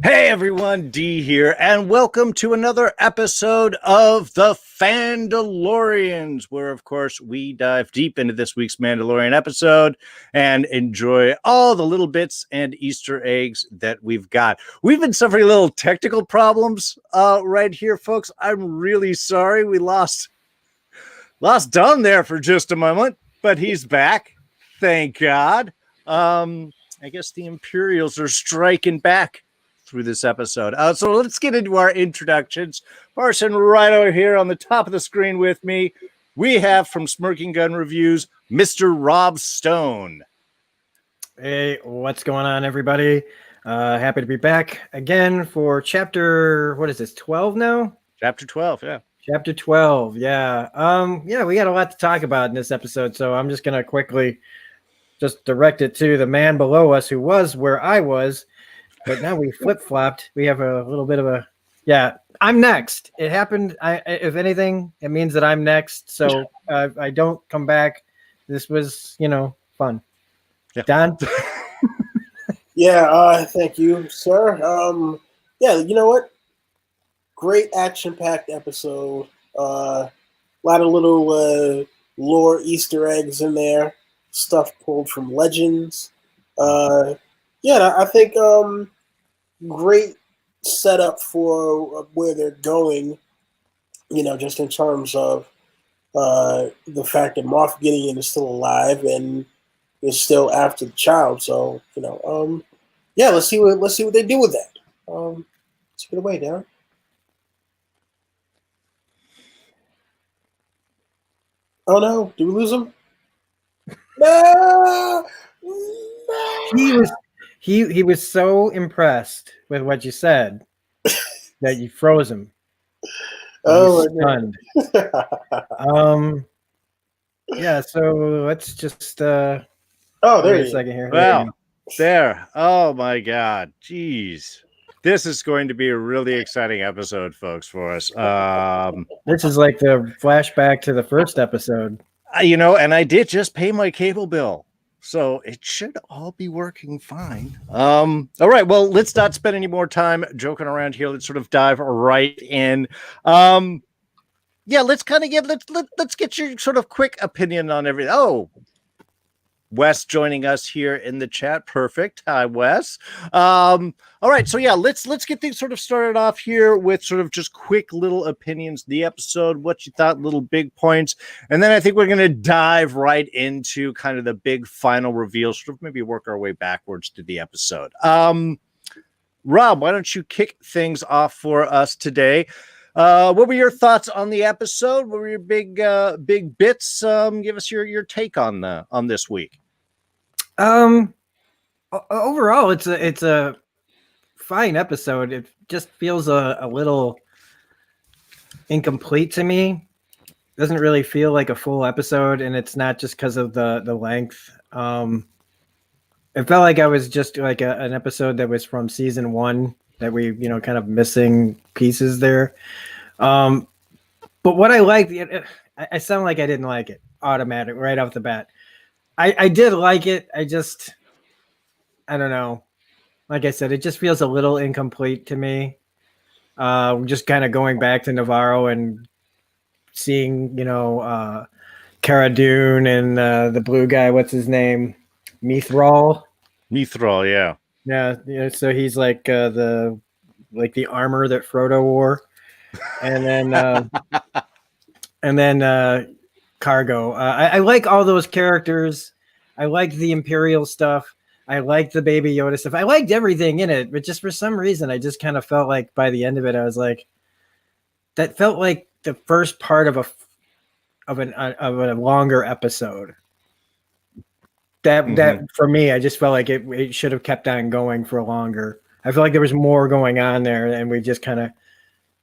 Hey everyone, D here, and welcome to another episode of the Fandalorians, where of course we dive deep into this week's Mandalorian episode and enjoy all the little bits and Easter eggs that we've got. We've been suffering little technical problems right here, folks. I'm really sorry we lost Don there for just a moment, but he's back. Thank God. I guess the Imperials are striking back through this episode. So let's get into our introductions. Parson, right over here on the top of the screen with me, we have from Smirking Gun Reviews, Mr. Rob Stone. Hey, what's going on, everybody? Happy to be back again for chapter, what is this, 12 now? Chapter 12, yeah. Chapter 12, yeah. We got a lot to talk about in this episode, so I'm just going to quickly just direct it to the man below us who was where I was. But now we flip-flopped. We have a little bit of a... Yeah, I'm next. It happened. If anything, it means that I'm next. So I don't come back. This was, fun. Yeah. Don? Thank you, sir. You know what? Great action-packed episode. A lot of little lore Easter eggs in there. Stuff pulled from Legends. I think great setup for where they're going, just in terms of the fact that Moff Gideon is still alive and is still after the child. So, let's see what they do with that. Take it away, Darren. Oh no, did we lose him? No! He was so impressed with what you said that you froze him. Oh, stunned. So let's just there wait a second here. Well, there. Oh my God. Jeez. This is going to be a really exciting episode, folks, for us. This is like the flashback to the first episode. And I did just pay my cable bill. So it should all be working fine. All right. Well, let's not spend any more time joking around here. Let's sort of dive right in. Let's kind of let's get your sort of quick opinion on everything. Oh, Wes joining us here in the chat. Perfect. Hi, Wes. All right. So let's get things sort of started off here with sort of just quick little opinions of the episode, what you thought, little big points. And then I think we're going to dive right into kind of the big final reveal, sort of maybe work our way backwards to the episode. Rob, why don't you kick things off for us today? What were your thoughts on the episode? What were your big bits? Give us your take on this week. Overall, it's a fine episode. It just feels a little incomplete to me. Doesn't really feel like a full episode, and it's not just because of the length. It felt like I was just like an episode that was from season 1 that we kind of missing pieces there. But what I liked, I sound like I didn't like it automatic right off the bat. I did like it. I don't know. Like I said, it just feels a little incomplete to me. Just kind of going back to Navarro and seeing, Cara Dune and the blue guy, what's his name? Mithril, yeah. Yeah, so he's like the armor that Frodo wore. And then Cargo. I like all those characters. I liked the Imperial stuff. I liked the Baby Yoda stuff. I liked everything in it, but just for some reason, I just kind of felt like by the end of it, I was like, that felt like the first part of a longer episode. That for me, I just felt like it should have kept on going for longer. I feel like there was more going on there, and we just kind of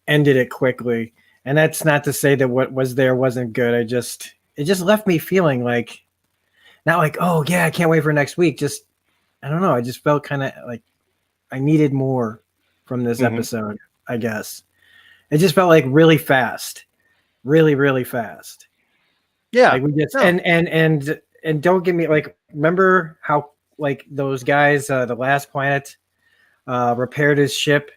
ended it quickly. And that's not to say that what was there wasn't good. It just left me feeling like, not like, oh yeah, I can't wait for next week. Just, I don't know. I just felt kind of like I needed more from this episode, I guess. It just felt like really fast, really, really fast. Yeah. Like we just, and don't get me, like, remember how like those guys, the last planet, repaired his ship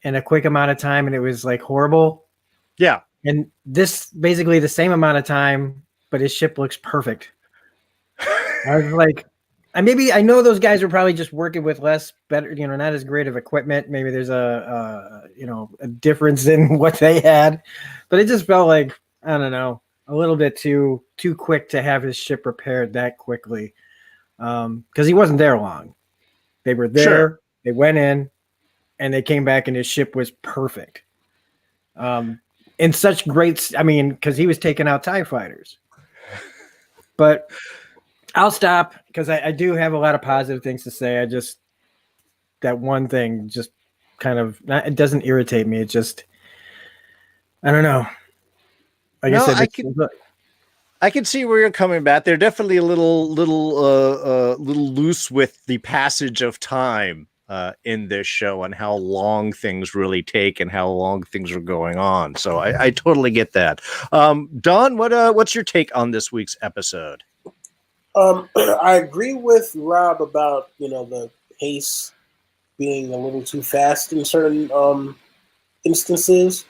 in a quick amount of time, and it was like horrible. Yeah. And this basically the same amount of time, but his ship looks perfect. I was like, I know those guys were probably just working with less, better, not as great of equipment. Maybe there's a difference in what they had, but it just felt like, I don't know, a little bit too quick to have his ship repaired that quickly. Because he wasn't there long. They were there, Sure. They went in, and they came back, and his ship was perfect. In such great, because he was taking out TIE fighters. But I'll stop because I do have a lot of positive things to say. That one thing just kind of, it doesn't irritate me. It just, I don't know. Like No, I said, I can see where you're coming back. They're definitely a little loose with the passage of time in this show and how long things really take and how long things are going on. So I totally get that. Don, what's your take on this week's episode? I agree with Rob about the pace being a little too fast in certain instances.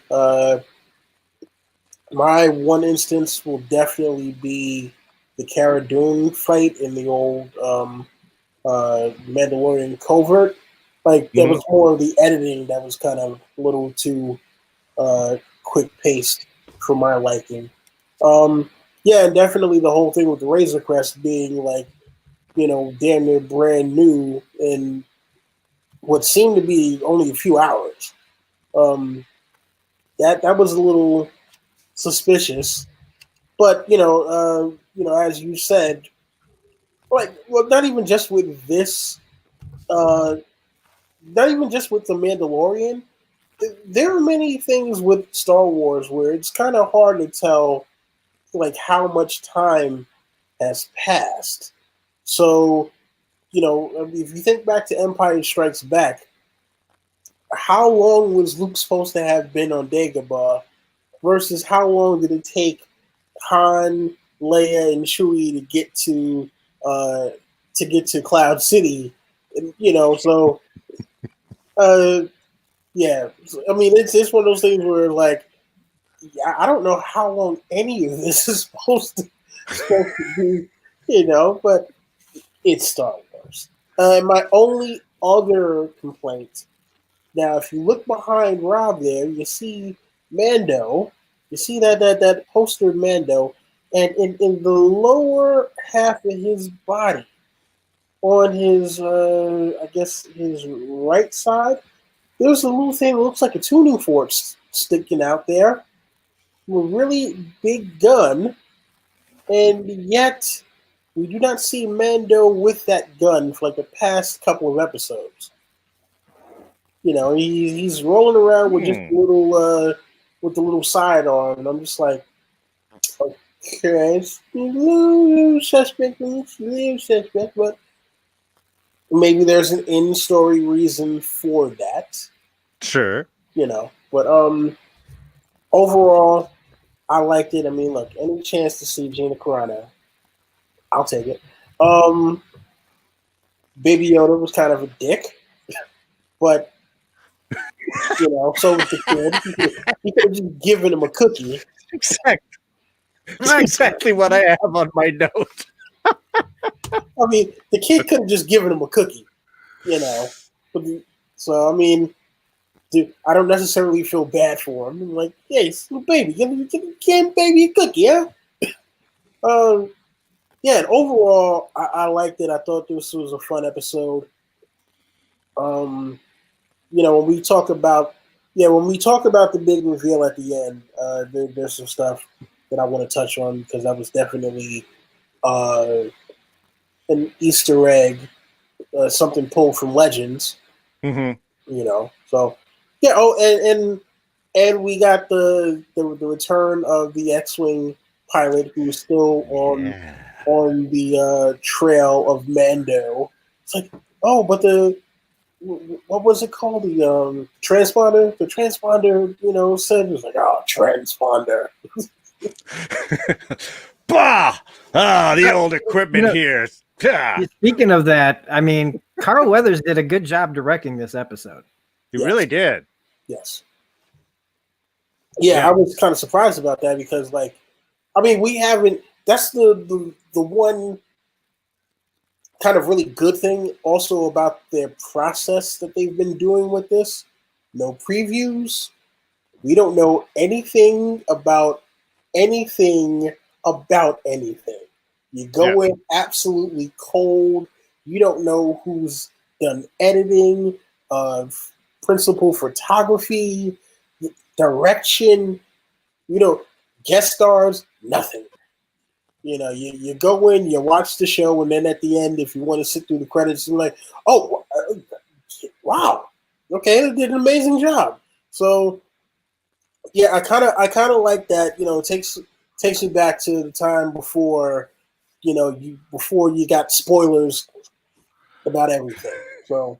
My one instance will definitely be the Cara Dune fight in the old Mandalorian covert. Like there was more of the editing that was kind of a little too quick paced for my liking. Yeah, and definitely the whole thing with the Razor Crest being like, damn near brand new in what seemed to be only a few hours. That was a little suspicious, but as you said, not even just with this, not even just with the Mandalorian. There are many things with Star Wars where it's kind of hard to tell like how much time has passed. So, if you think back to Empire Strikes Back, how long was Luke supposed to have been on Dagobah versus how long did it take Han, Leia, and Chewie to get to Cloud City? And, so yeah. It's one of those things where like I don't know how long any of this is supposed to be, but it's Star Wars. My only other complaint, now, if you look behind Rob there, you see Mando. You see that poster of Mando, and in the lower half of his body, on his I guess his right side, there's a little thing that looks like a tuning fork sticking out there. A really big gun, and yet we do not see Mando with that gun for like the past couple of episodes. He's rolling around with just a little with the little sidearm, and I'm just like, okay, it's a little suspect, but maybe there's an in-story reason for that. Sure. But overall, I liked it. Look, any chance to see Gina Carano, I'll take it. Baby Yoda was kind of a dick, but so was the kid. He could have just given him a cookie. Exactly. That's exactly what I have on my note. The kid could have just given him a cookie, So dude, I don't necessarily feel bad for him. I'm like, hey, baby, give baby a cookie, yeah. Yeah. And overall, I liked it. I thought this was a fun episode. When we talk about the big reveal at the end, there's some stuff that I want to touch on because that was definitely an Easter egg, something pulled from Legends. So yeah. Oh, and we got the return of the X-wing pilot who is still on the trail of Mando. It's like, oh, but what was it called? The transponder. The transponder, said it was like, oh, transponder. Bah! The old equipment here Yeah, Speaking of that, I mean, Karl Weathers did a good job directing this episode. he really did. Yes. Yeah, I was kind of surprised about that because, like, I mean, we haven't. That's the one kind of really good thing also about their process that they've been doing with this. No previews. We don't know anything about anything about anything. You go in absolutely cold. You don't know who's done editing, principal photography, direction, guest stars, nothing. You go in, you watch the show, and then at the end, if you want to sit through the credits, you're like, oh, wow, okay, they did an amazing job. So, yeah, I kind of like that. It takes you back to the time before, before you got spoilers about everything. So.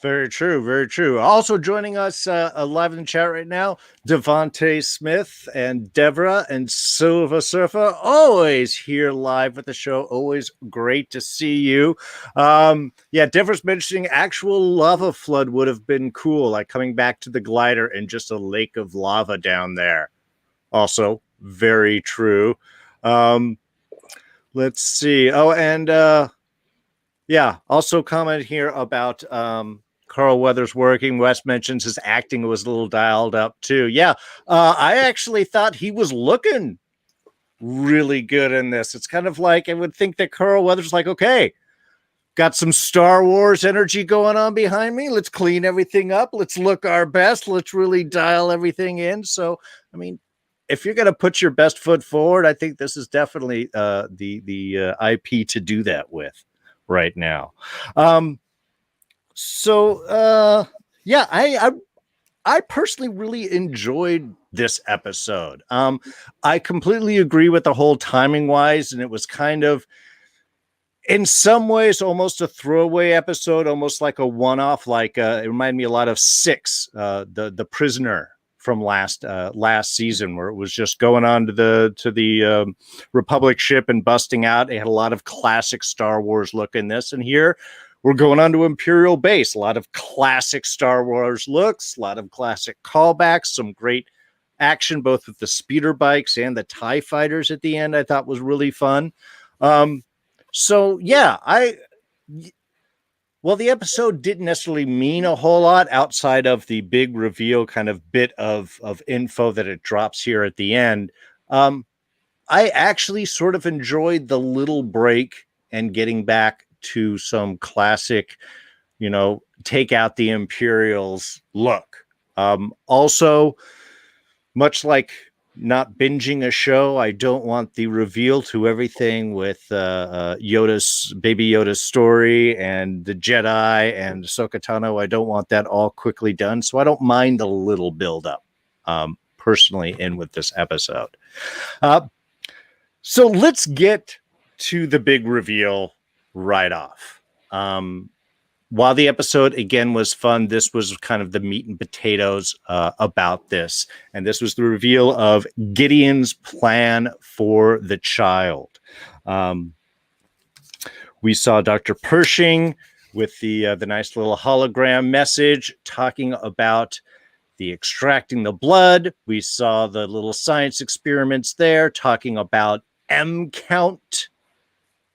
Very true. Very true. Also joining us live in the chat right now, Devontae Smith and Deborah and Silva Surfer, always here live at the show. Always great to see you. Deborah's mentioning actual lava flood would have been cool, like coming back to the glider and just a lake of lava down there. Also very true. Let's see. Oh, and also comment here about Karl Weathers working. Wes mentions his acting was a little dialed up too. Yeah, I actually thought he was looking really good in this. It's kind of like I would think that Karl Weathers like, okay, got some Star Wars energy going on behind me. Let's clean everything up. Let's look our best. Let's really dial everything in. So, I mean, if you're going to put your best foot forward, I think this is definitely the IP to do that with right now. I personally really enjoyed this episode. I completely agree with the whole timing wise, and it was kind of in some ways almost a throwaway episode, almost like a one-off. Like it reminded me a lot of Six, the prisoner from last season, where it was just going on to the Republic ship and busting out. It had a lot of classic Star Wars look in this, and here we're going on to Imperial base. A lot of classic Star Wars looks, a lot of classic callbacks, some great action both with the speeder bikes and the TIE fighters at the end. I thought was really fun. Well, the episode didn't necessarily mean a whole lot outside of the big reveal kind of bit of info that it drops here at the end. I actually sort of enjoyed the little break and getting back to some classic, take out the Imperials look. Also, much like not binging a show, I don't want the reveal to everything with baby Yoda's story and the Jedi and Ahsoka Tano. I don't want that all quickly done, so I don't mind a little build up personally in with this episode. So let's get to the big reveal right off. While the episode, again, was fun, this was kind of the meat and potatoes about this. And this was the reveal of Gideon's plan for the child. We saw Dr. Pershing with the nice little hologram message talking about the extracting the blood. We saw the little science experiments there talking about M count,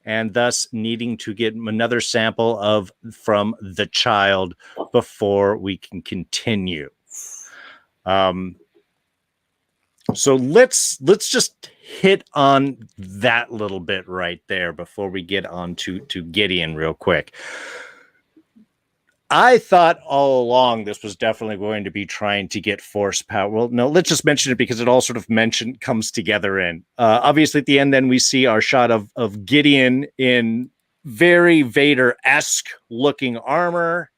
and thus needing to get another sample from the child before we can continue. So let's just hit on that little bit right there before we get on to Gideon real quick. I thought all along this was definitely going to be trying to get force power. Well, no, let's just mention it because it all sort of comes together in. Obviously, at the end, then we see our shot of Gideon in very Vader-esque looking armor.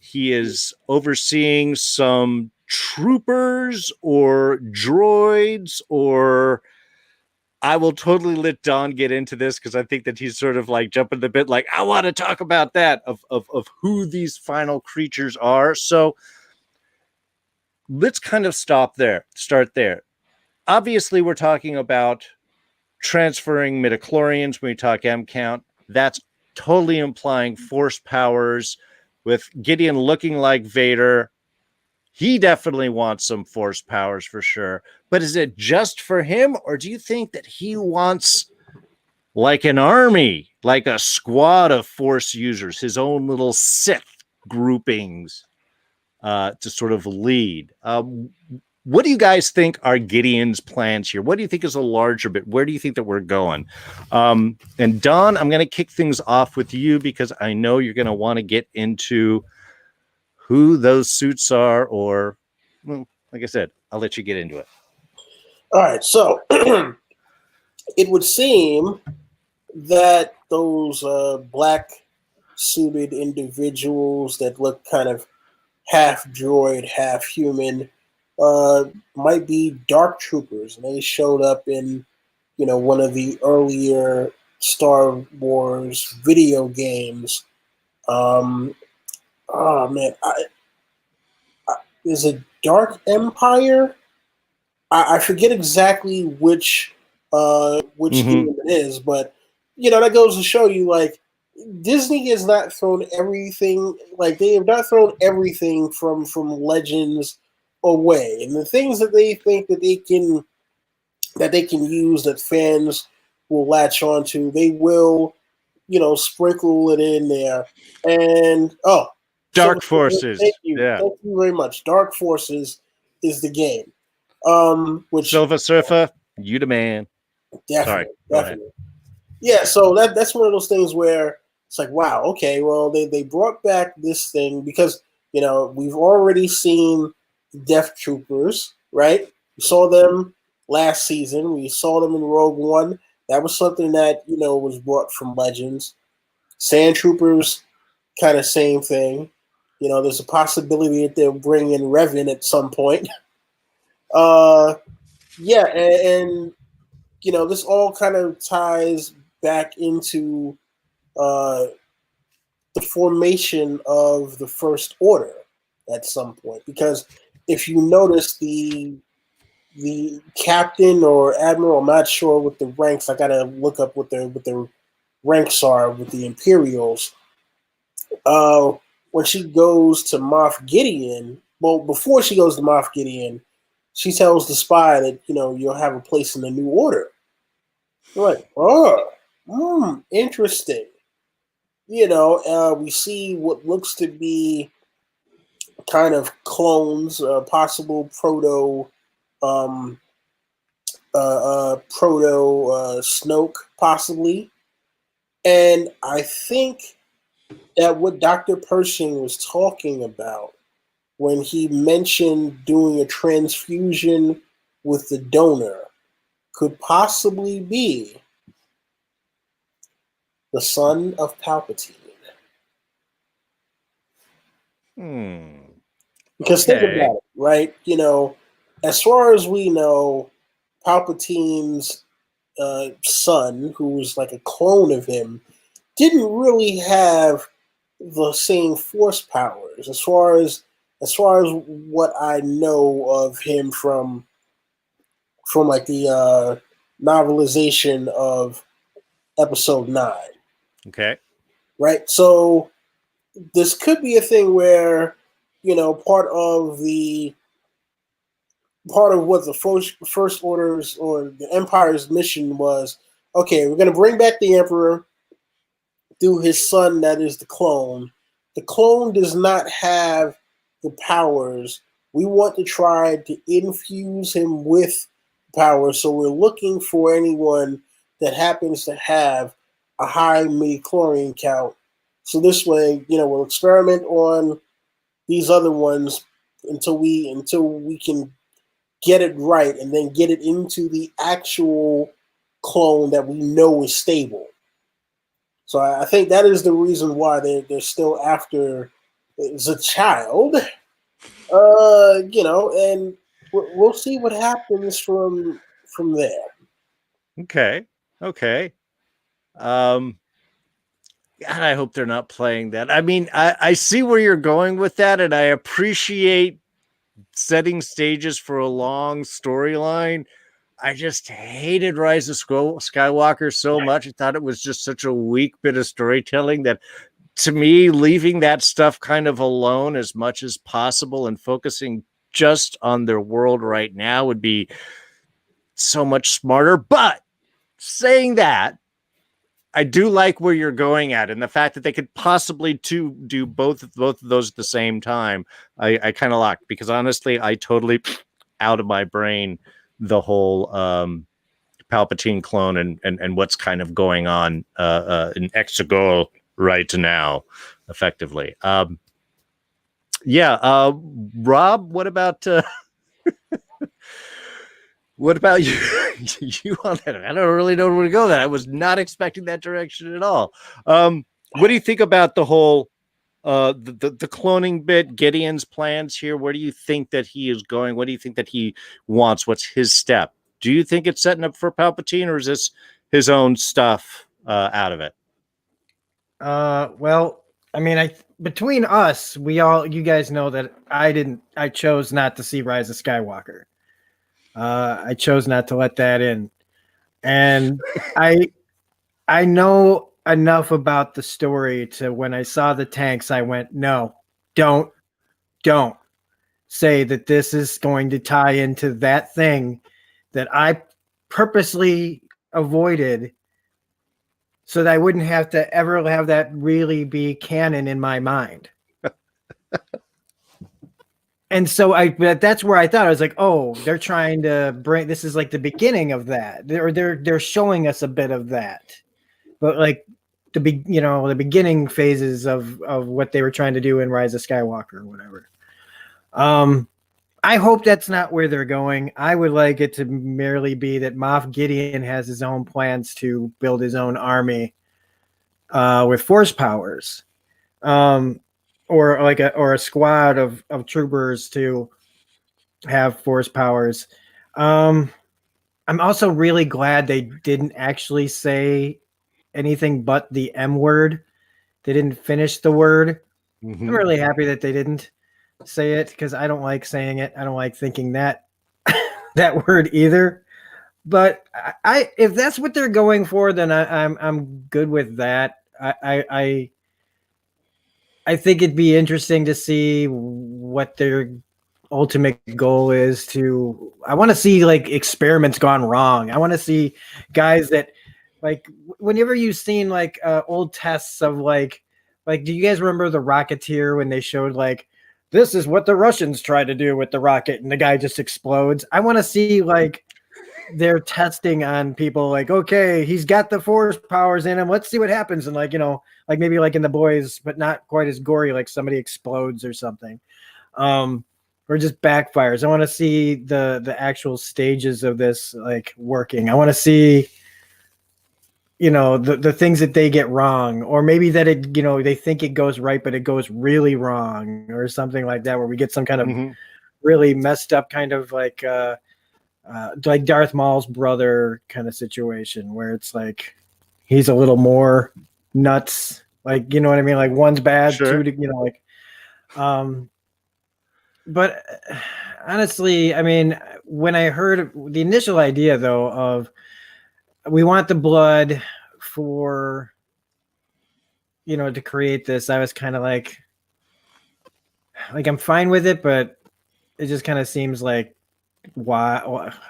He is overseeing some troopers or droids, or I will totally let Don get into this because I think that he's sort of like jumping the bit, like, I want to talk about that of who these final creatures are. So let's kind of start there. Obviously, we're talking about transferring midichlorians when we talk M count. That's totally implying force powers. With Gideon looking like Vader, he definitely wants some force powers for sure. But is it just for him, or do you think that he wants like an army, like a squad of force users, his own little Sith groupings to sort of lead? What do you guys think are Gideon's plans here? What do you think is a larger bit? Where do you think that we're going? And Don, I'm going to kick things off with you because I know you're going to want to get into who those suits are, or, well, like I said, I'll let you get into it. All right, so it would seem that those black suited individuals that look kind of half droid, half human, might be dark troopers, and they showed up in, one of the earlier Star Wars video games. Oh man, is it Dark Empire? I forget exactly which game it is, but that goes to show you, like, Disney has not thrown everything, like they have not thrown everything from Legends away, and the things that they think that they can use that fans will latch onto, they will, sprinkle it in there. And Dark Forces. Thank you very much. Dark Forces is the game. Which Silver Surfer, you the man. Definitely. Yeah, so that's one of those things where it's like, wow, okay, well they brought back this thing because we've already seen Death Troopers, right? We saw them last season. We saw them in Rogue One. That was something that was brought from Legends. Sand Troopers, kind of same thing. There's a possibility that they'll bring in Revan at some point. Yeah, and this all kind of ties back into the formation of the First Order at some point, because if you notice the captain or admiral, I'm not sure what the ranks. I gotta look up what their ranks are with the Imperials. When she goes to Moff Gideon, well, before she goes to Moff Gideon, she tells the spy that you'll have a place in the New Order. You're like, interesting. We see what looks to be kind of clones, possible proto Snoke, possibly. And I think that what Dr. Pershing was talking about when he mentioned doing a transfusion with the donor could possibly be the son of Palpatine. Because think about it, right? As far as we know, Palpatine's son, who was like a clone of him, didn't really have the same force powers. As far as what I know of him from like the novelization of Episode 9. Okay. Right? So this could be a thing where, part of what the first Order's or the Empire's mission was, okay, we're going to bring back the Emperor through his son that is the clone. The clone does not have the powers. We want to try to infuse him with power, so we're looking for anyone that happens to have a high midichlorian count. So this way, we'll experiment on these other ones until we can get it right, and then get it into the actual clone that we know is stable. So I think that is the reason why they're still after the child. And we'll see what happens from there. Okay. God, I hope they're not playing that. I mean, I see where you're going with that, and I appreciate setting stages for a long storyline. I just hated Rise of Skywalker so much. I thought it was just such a weak bit of storytelling that, to me, leaving that stuff kind of alone as much as possible and focusing just on their world right now would be so much smarter. But saying that, I do like where you're going at, and the fact that they could possibly do both of those at the same time. I kind of like, because honestly, I totally out of my brain the whole Palpatine clone and what's kind of going on in Exegol right now, effectively. Rob, what about what about you? You on that? I don't really know where to go. That I was not expecting that direction at all. What do you think about the whole the cloning bit, Gideon's plans here? Where do you think that he is going? What do you think that he wants? What's his step? Do you think it's setting up for Palpatine, or is this his own stuff out of it? Well, I mean, between us, you guys know that I chose not to see Rise of Skywalker. I chose not to let that in. And I know enough about the story to, when I saw the tanks, I went, no, don't say that this is going to tie into that thing that I purposely avoided so that I wouldn't have to ever have that really be canon in my mind. And so that's where I thought, I was like, oh, they're trying to this is like the beginning of that. They're showing us a bit of that, but like the beginning phases of what they were trying to do in Rise of Skywalker or whatever. I hope that's not where they're going. I would like it to merely be that Moff Gideon has his own plans to build his own army with force powers. Or a squad of troopers to have force powers. I'm also really glad they didn't actually say anything but the M word. They didn't finish the word. Mm-hmm. I'm really happy that they didn't say it, because I don't like saying it. I don't like thinking that that word either. But if that's what they're going for, then I'm good with that. I think it'd be interesting to see what their ultimate goal is. I want to see like experiments gone wrong. I want to see guys that, like, whenever you've seen like old tests of like, do you guys remember the Rocketeer when they showed like, this is what the Russians try to do with the rocket and the guy just explodes? I want to see like they're testing on people, like, okay, he's got the force powers in him. Let's see what happens. And like, like maybe like in The Boys, but not quite as gory, like somebody explodes or something. Or just backfires. I want to see the actual stages of this like working. I want to see, the things that they get wrong, or maybe that it, they think it goes right, but it goes really wrong, or something like that, where we get some kind of really messed up kind of like Darth Maul's brother kind of situation, where it's like he's a little more nuts, like, you know what I mean, like one's bad, sure. Two, but honestly, I mean, when I heard the initial idea though of we want the blood for to create this, I was kind of like I'm fine with it, but it just kind of seems like why?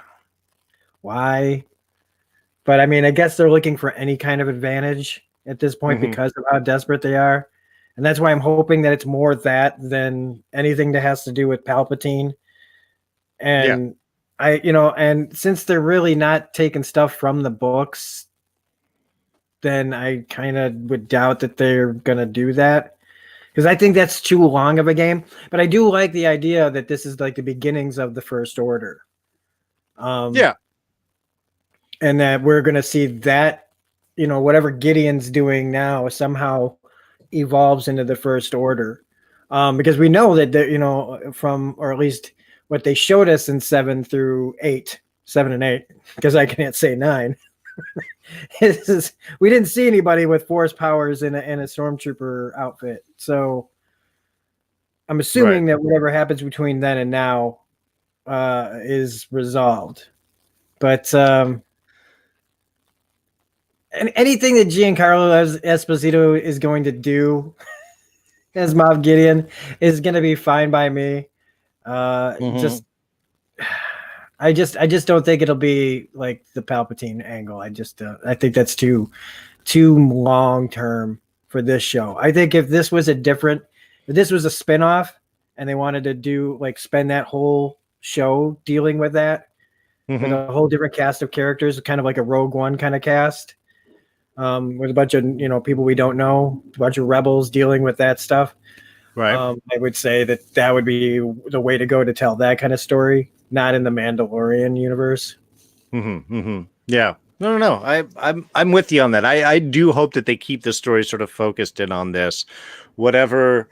But I mean, I guess they're looking for any kind of advantage at this point because of how desperate they are. And that's why I'm hoping that it's more that than anything that has to do with Palpatine. And and since they're really not taking stuff from the books, then I kind of would doubt that they're going to do that, because I think that's too long of a game. But I do like the idea that this is like the beginnings of the First Order. And that we're going to see that, whatever Gideon's doing now somehow evolves into the First Order. Because we know that, from, or at least what they showed us in 7 and 8, because I can't say 9. We didn't see anybody with force powers in a stormtrooper outfit. So I'm assuming that whatever happens between then and now is resolved. But anything that Giancarlo Esposito is going to do as Moff Gideon is going to be fine by me. Just I just don't think it'll be like the Palpatine angle. I think that's too long term for this show. I think if this was a spinoff and they wanted to do like spend that whole show dealing with that with a whole different cast of characters, kind of like a Rogue One kind of cast, with a bunch of people we don't know, a bunch of rebels dealing with that stuff. Right. I would say that would be the way to go to tell that kind of story, not in the Mandalorian universe. Yeah. No. I'm with you on that. I do hope that they keep the story sort of focused in on this. Whatever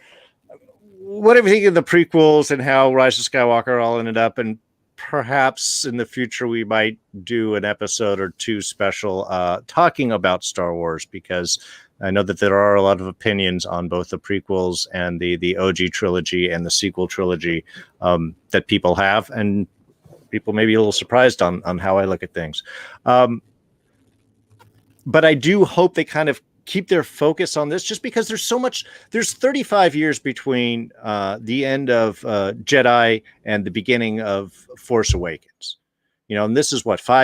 you think of the prequels and how Rise of Skywalker all ended up, and perhaps in the future we might do an episode or two special talking about Star Wars, because I know that there are a lot of opinions on both the prequels and the OG trilogy and the sequel trilogy that people have, and people may be a little surprised on how I look at things. But I do hope they kind of keep their focus on this, just because there's 35 years between the end of Jedi and the beginning of Force Awakens. And this is what, 4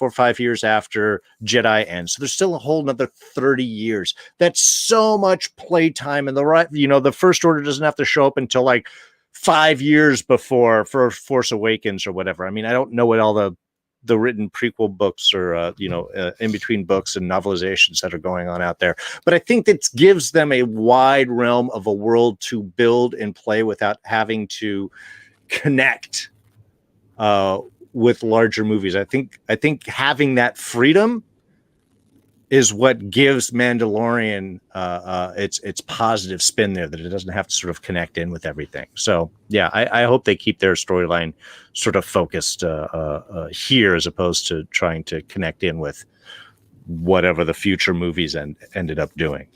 or 5 years after Jedi ends. So there's still a whole another 30 years. That's so much playtime. And the First Order doesn't have to show up until like 5 years before for Force Awakens or whatever. I mean, I don't know what all the written prequel books or in between books and novelizations that are going on out there, but I think that gives them a wide realm of a world to build and play without having to connect with larger movies. I think having that freedom is what gives Mandalorian its positive spin there, that it doesn't have to sort of connect in with everything. So yeah, I hope they keep their storyline sort of focused here, as opposed to trying to connect in with whatever the future movies ended up doing.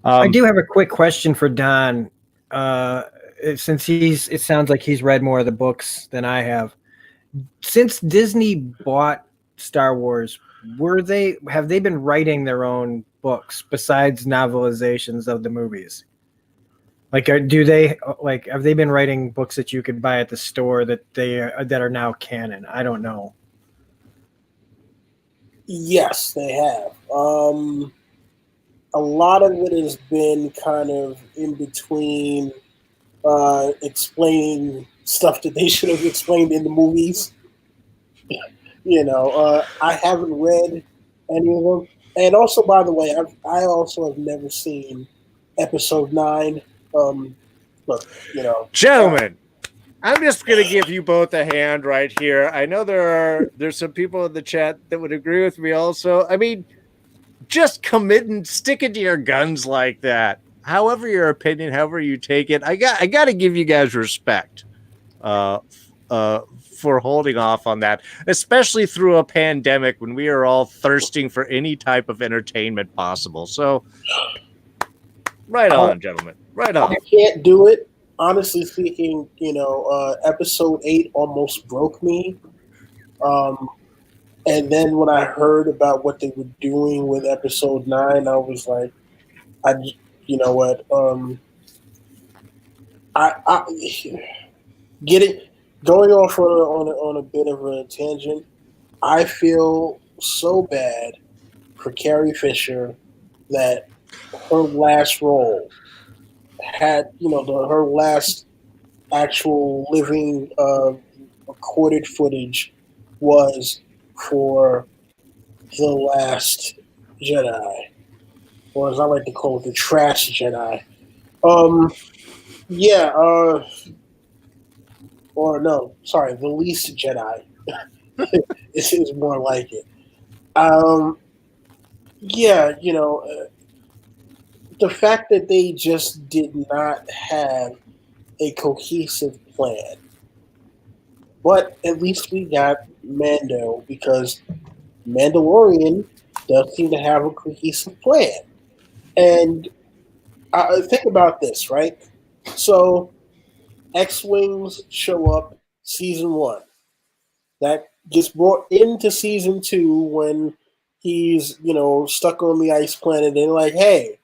I do have a quick question for Don. Since it sounds like he's read more of the books than I have. Since Disney bought Star Wars, have they been writing their own books besides novelizations of the movies? Like, have they been writing books that you could buy at the store that are now canon? I don't know. Yes, they have. A lot of it has been kind of in between, explaining stuff that they should have explained in the movies. I haven't read any of them. And also, by the way, I also have never seen Episode 9. Look, gentlemen, I'm just going to give you both a hand right here. I know there's some people in the chat that would agree with me also. I mean, just commit and stick it to your guns like that. However your opinion, however you take it, I got to give you guys respect for holding off on that, especially through a pandemic when we are all thirsting for any type of entertainment possible. So, right on, gentlemen. Right on. I can't do it. Honestly speaking, Episode 8 almost broke me. And then when I heard about what they were doing with Episode 9, I was like, you know what? Going off on a bit of a tangent, I feel so bad for Carrie Fisher that her last role had, her last actual living recorded footage was for The Last Jedi, or as I like to call it, the Trash Jedi. Or no, sorry, The Least Jedi. This is more like it. The fact that they just did not have a cohesive plan. But at least we got Mando, because Mandalorian does seem to have a cohesive plan. And think about this, right? So X-Wings show up season 1. That gets brought into season 2 when he's, stuck on the ice planet and like, hey,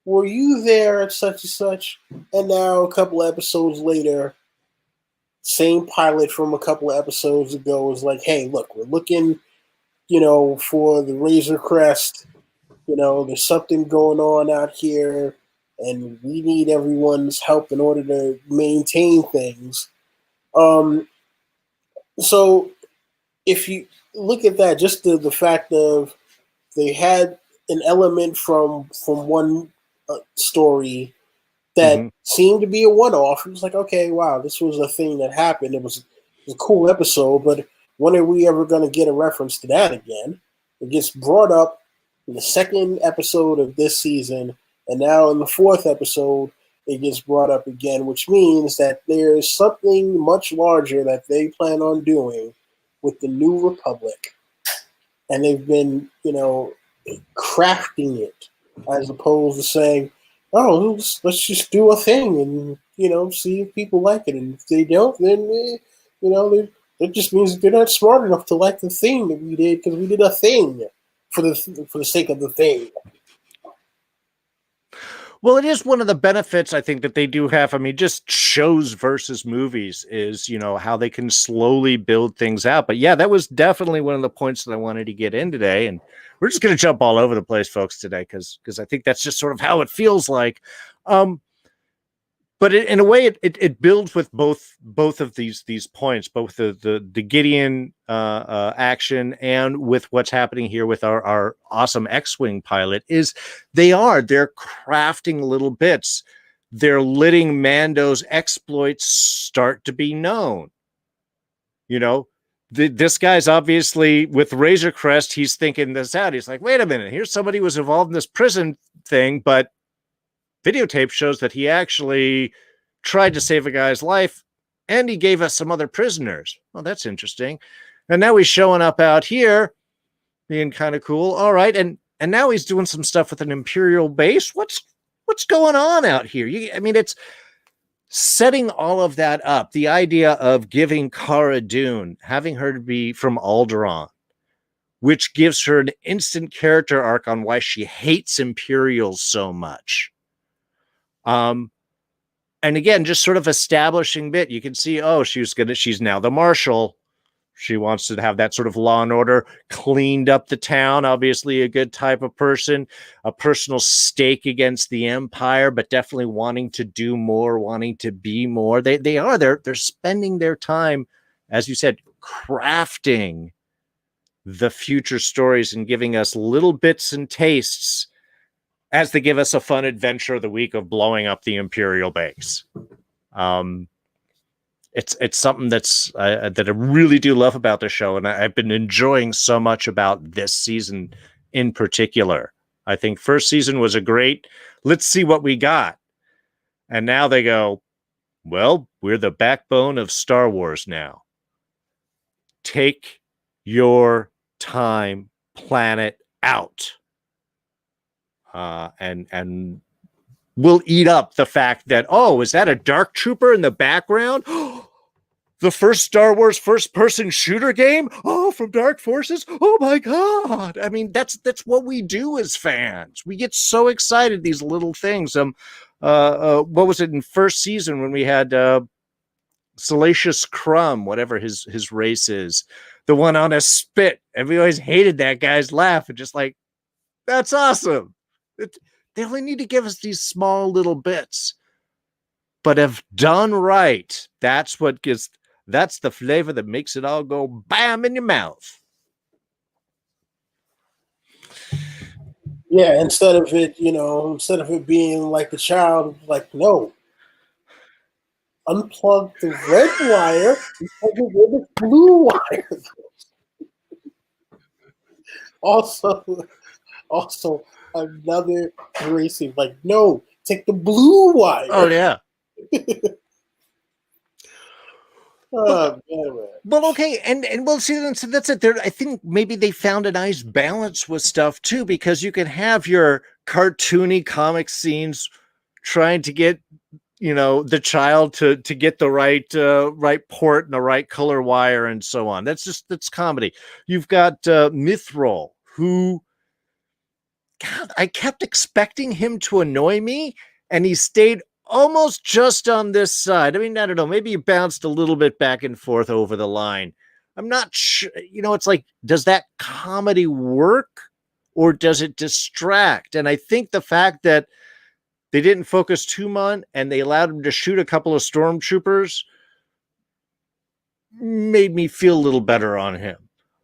were you there at such and such? And now a couple episodes later, same pilot from a couple of episodes ago is like, hey, look, we're looking, for the Razor Crest. There's something going on out here, and we need everyone's help in order to maintain things. So if you look at that, just the fact of they had an element from one story that seemed to be a one-off. It was like, okay, wow, this was a thing that happened. It was a cool episode, but when are we ever going to get a reference to that again? It gets brought up in the second episode of this season, and now in the fourth episode, it gets brought up again, which means that there's something much larger that they plan on doing with the New Republic. And they've been, crafting it as opposed to saying, oh, let's just do a thing and, see if people like it. And if they don't, then, it just means they're not smart enough to like the thing that we did because we did a thing for the sake of the thing. Well, it is one of the benefits I think that they do have. I mean, just shows versus movies is, how they can slowly build things out. But yeah, that was definitely one of the points that I wanted to get in today. And we're just going to jump all over the place, folks, today, because I think that's just sort of how it feels like. But in a way, it builds with both of these points, both the Gideon action and with what's happening here with our awesome X-Wing pilot. Is they're crafting little bits. They're letting Mando's exploits start to be known. This guy's obviously with Razor Crest. He's thinking this out. He's like, wait a minute, here's somebody who was involved in this prison thing, but videotape shows that he actually tried to save a guy's life and he gave us some other prisoners. Well, that's interesting. And now he's showing up out here being kind of cool. All right. And now he's doing some stuff with an Imperial base. What's going on out here? It's setting all of that up. The idea of giving Cara Dune, having her to be from Alderaan, which gives her an instant character arc on why she hates Imperials so much. And again, just sort of establishing bit. You can see, she's now the marshal. She wants to have that sort of law and order, cleaned up the town. Obviously a good type of person, a personal stake against the Empire, but definitely wanting to do more, wanting to be more. They're spending their time, as you said, crafting the future stories and giving us little bits and tastes as they give us a fun adventure of the week of blowing up the Imperial base. It's something that I really do love about the show, and I've been enjoying so much about this season in particular. I think first season was a great, let's see what we got. And now they go, well, we're the backbone of Star Wars now. Take your time, plan it out. And we'll eat up the fact that, is that a dark trooper in the background? The first Star Wars first-person shooter game? From Dark Forces? Oh my God. I mean, that's what we do as fans. We get so excited, these little things. What was it in first season when we had Salacious Crumb, whatever his race is, the one on a spit, and we always hated that guy's laugh, and just like, that's awesome. They only need to give us these small little bits, but if done right, that's the flavor that makes it all go bam in your mouth. Yeah, instead of it being like the child, like, no, unplug the red wire and plug it with the blue wire. Also, another racing, like, no, take the blue wire. Oh yeah. Oh, man. Well, okay, and we'll see. So that's it. I think maybe they found a nice balance with stuff too, because you can have your cartoony comic scenes trying to get the child to get the right port and the right color wire and so on. That's comedy. You've got Mithril, who, God, I kept expecting him to annoy me, and he stayed almost just on this side. I mean, I don't know, maybe he bounced a little bit back and forth over the line. I'm not sure. It's like, does that comedy work or does it distract? And I think the fact that they didn't focus too much and they allowed him to shoot a couple of stormtroopers made me feel a little better on him.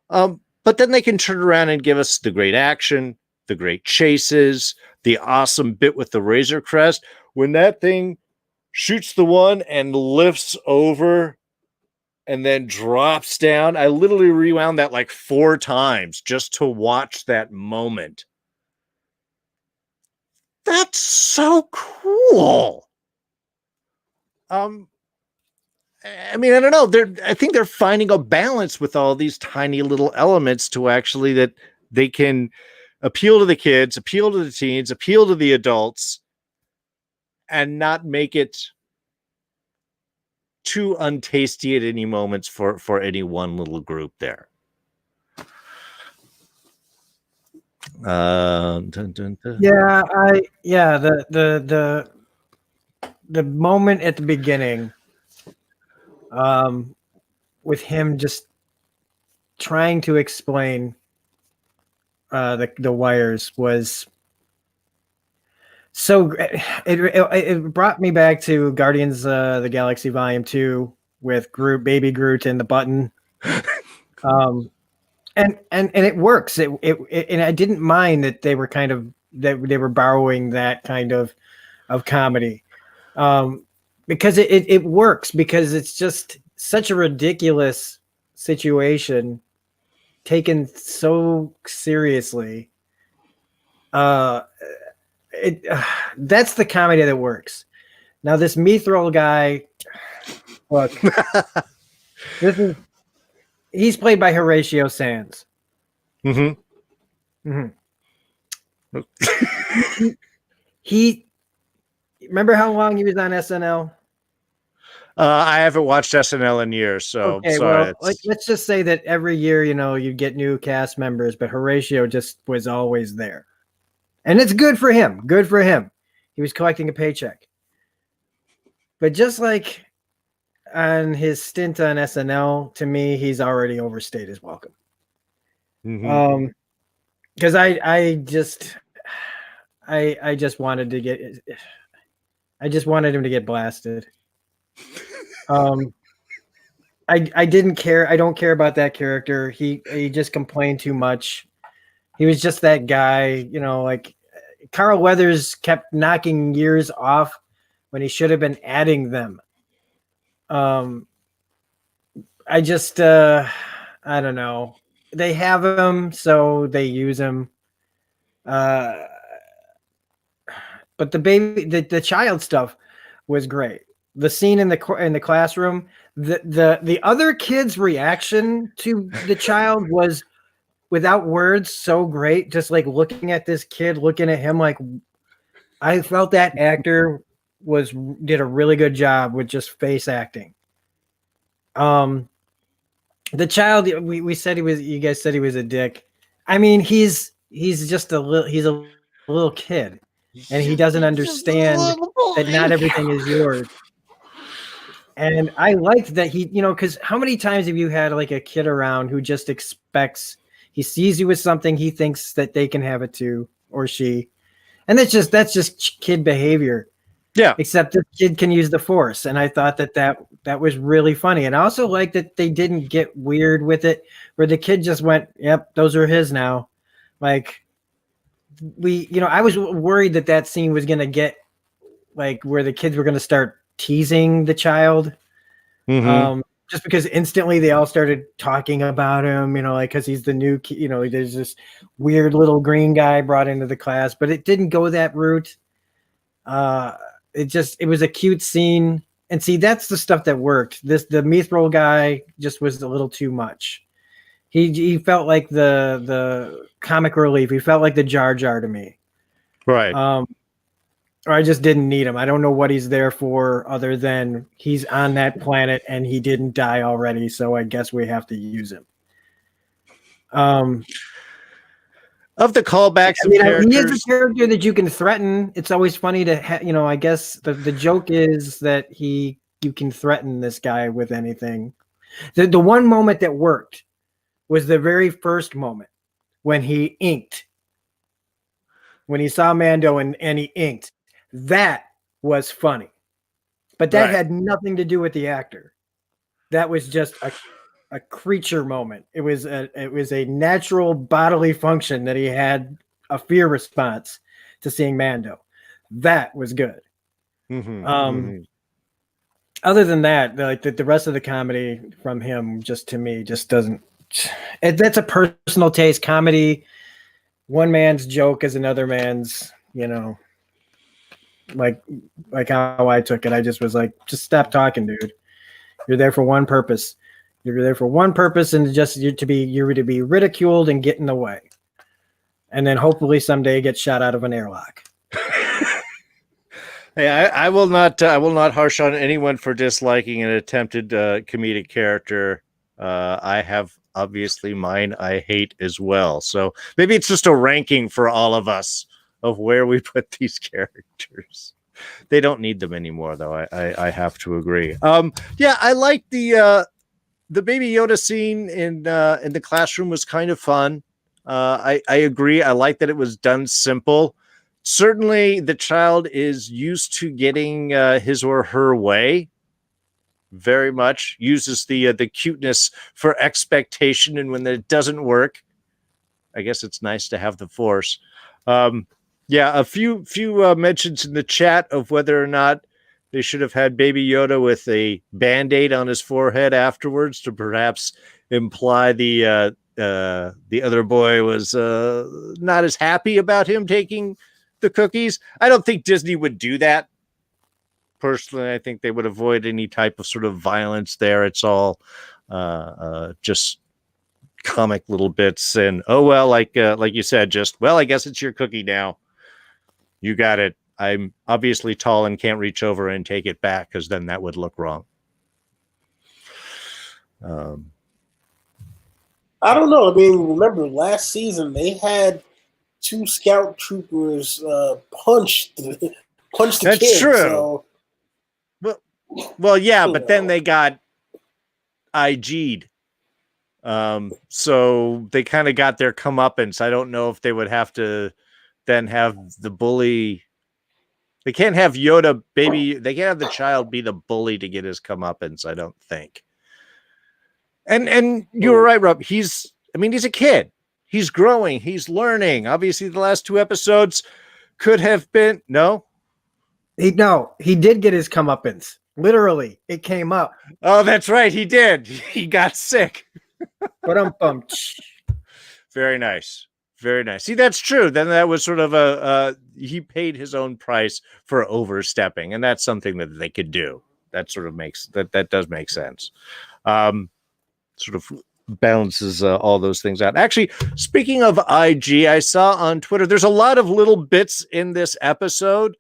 But then they can turn around and give us the great action, the great chases, the awesome bit with the Razor Crest. When that thing shoots the one and lifts over and then drops down, I literally rewound that like 4 times just to watch that moment. That's so cool. I mean, I don't know. I think they're finding a balance with all these tiny little elements to actually that they can appeal to the kids, appeal to the teens, appeal to the adults, and not make it too untasty at any moments for any one little group there. Yeah, the moment at the beginning, with him just trying to explain the wires was so it brought me back to Guardians the Galaxy Volume 2 with baby Groot and the button. And it works. It and I didn't mind that they were they were borrowing that kind of comedy, because it works, because it's just such a ridiculous situation taken so seriously. That's the comedy that works. Now this Mithril guy, look, he's played by Horatio Sands. Mm-hmm. He remember how long he was on SNL? I haven't watched SNL in years, so okay, sorry. Well, let's just say that every year, you get new cast members, but Horatio just was always there. And it's good for him. Good for him. He was collecting a paycheck. But just like on his stint on SNL, to me, he's already overstayed his welcome. Mm-hmm. Because I just wanted to him to get blasted. I didn't care. I don't care about that character. He just complained too much. He was just that guy, like Karl Weathers kept knocking years off when he should have been adding them. I don't know. They have him, so they use him. But the child stuff was great. The scene in the classroom, the other kid's reaction to the child was, without words, so great. Just like looking at this kid, looking at him, like I felt that actor did a really good job with just face acting. The child, we said you guys said he was a dick. I mean, he's just a little kid, and he doesn't understand that not everything is yours. And I liked that because how many times have you had like a kid around who just expects, he sees you with something, he thinks that they can have it too, or she, and that's just kid behavior. Yeah. Except the kid can use the Force, and I thought that was really funny. And I also like that they didn't get weird with it, where the kid just went, "Yep, those are his now." Like I was worried that scene was gonna get like where the kids were gonna start teasing the child, just because instantly they all started talking about him, like because he's the new, there's this weird little green guy brought into the class, but it didn't go that route. It was a cute scene, and see, that's the stuff that worked. The Mithril guy just was a little too much. He felt like the comic relief. He felt like the Jar Jar to me. Right. or I just didn't need him. I don't know what he's there for other than he's on that planet and he didn't die already, so I guess we have to use him. Of the callbacks I mean, of characters, he is a character that you can threaten. It's always funny to, I guess the joke is that you can threaten this guy with anything. The one moment that worked was the very first moment when he inked. When he saw Mando and he inked. That was funny. But that had nothing to do with the actor. That was just a creature moment. It was a natural bodily function that he had a fear response to seeing Mando. That was good. Other than that, like the rest of the comedy from him, just to me, just doesn't. That's a personal taste. Comedy, one man's joke is another man's. Like how I took it. I just was like, just stop talking, dude. You're there for one purpose. You're there for one purpose, and just you're to be ridiculed and get in the way, and then hopefully someday get shot out of an airlock. Hey, I will not harsh on anyone for disliking an attempted comedic character. I have obviously mine I hate as well. So maybe it's just a ranking for all of us of where we put these characters. They don't need them anymore, though. I have to agree. Yeah, I like the Baby Yoda scene in the classroom was kind of fun. I agree. I like that it was done simple. Certainly, the child is used to getting his or her way. Very much uses the cuteness for expectation, and when it doesn't work, I guess it's nice to have the Force. Yeah, a few mentions in the chat of whether or not they should have had Baby Yoda with a Band-Aid on his forehead afterwards to perhaps imply the other boy was not as happy about him taking the cookies. I don't think Disney would do that. Personally, I think they would avoid any type of sort of violence there. It's all just comic little bits, and like you said, just I guess it's your cookie now. You got it. I'm obviously tall and can't reach over and take it back, because then that would look wrong. I don't know. I mean, remember last season they had 2 scout troopers punch the That's kid. true. So, well, yeah, but then they got IG'd. So they kind of got their comeuppance. I don't know if they would have to then have the bully. They can't have Yoda baby. They can't have the child be the bully to get his comeuppance, I don't think. And you were right, Rob. He's a kid. He's growing. He's learning. Obviously, the last 2 episodes could have been He did get his comeuppance. Literally, it came up. Oh, that's right. He did. He got sick. Very nice. Very nice. See, that's true. Then that was sort of he paid his own price for overstepping, and that's something that they could do. That sort of makes that does make sense. Sort of balances all those things out. Actually, speaking of IG, I saw on Twitter there's a lot of little bits in this episode.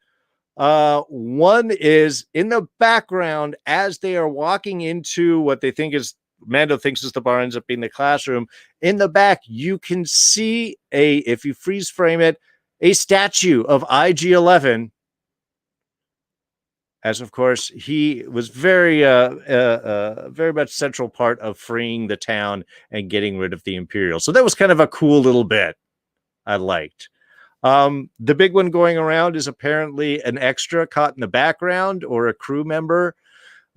One is in the background as they are walking into what they think is Mando thinks is the bar, ends up being the classroom. In the back, you can see if you freeze frame it, a statue of IG-11. As of course, he was very much central part of freeing the town and getting rid of the Imperial. So that was kind of a cool little bit I liked. The big one going around is apparently an extra caught in the background or a crew member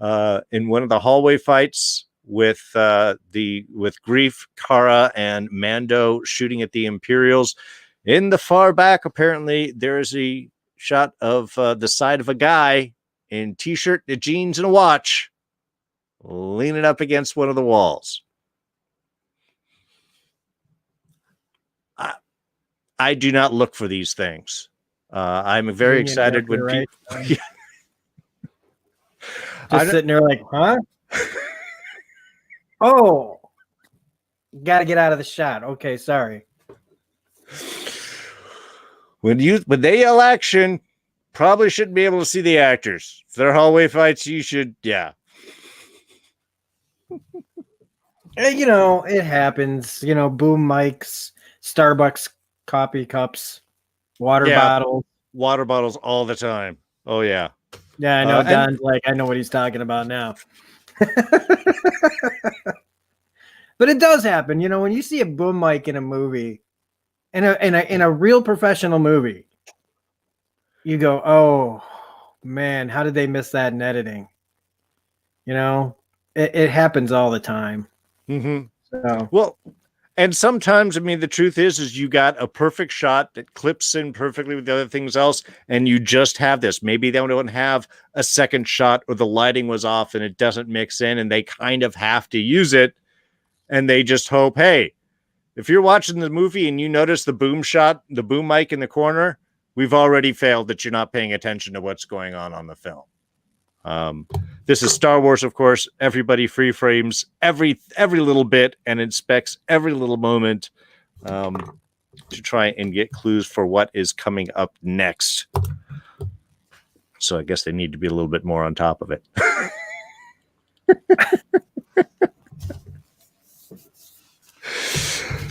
in one of the hallway fights with Greef, Cara, and Mando shooting at the Imperials. In the far back, apparently, there is a shot of the side of a guy in t-shirt, jeans, and a watch leaning up against one of the walls. I do not look for these things. I'm very excited when people... Right? Just sitting there like, huh? Oh, got to get out of the shot. Okay, sorry. When they yell action, probably shouldn't be able to see the actors. If they're hallway fights, you should, yeah. You know, it happens. You know, boom mics, Starbucks coffee cups, water bottles. Water bottles all the time. Oh, yeah. Yeah, I know. Don's like, I know what he's talking about now. But it does happen. You know, when you see a boom mic in a movie, in a real professional movie, you go, oh, man, how did they miss that in editing? You know, it happens all the time. Mm-hmm. So. Well, and sometimes, I mean, the truth is you got a perfect shot that clips in perfectly with the other things else, and you just have this. Maybe they don't have a second shot, or the lighting was off and it doesn't mix in, and they kind of have to use it, and they just hope, hey, if you're watching the movie and you notice the boom shot, the boom mic in the corner, we've already failed that you're not paying attention to what's going on the film. This is Star Wars, of course. Everybody free frames every little bit and inspects every little moment to try and get clues for what is coming up next. So I guess they need to be a little bit more on top of it.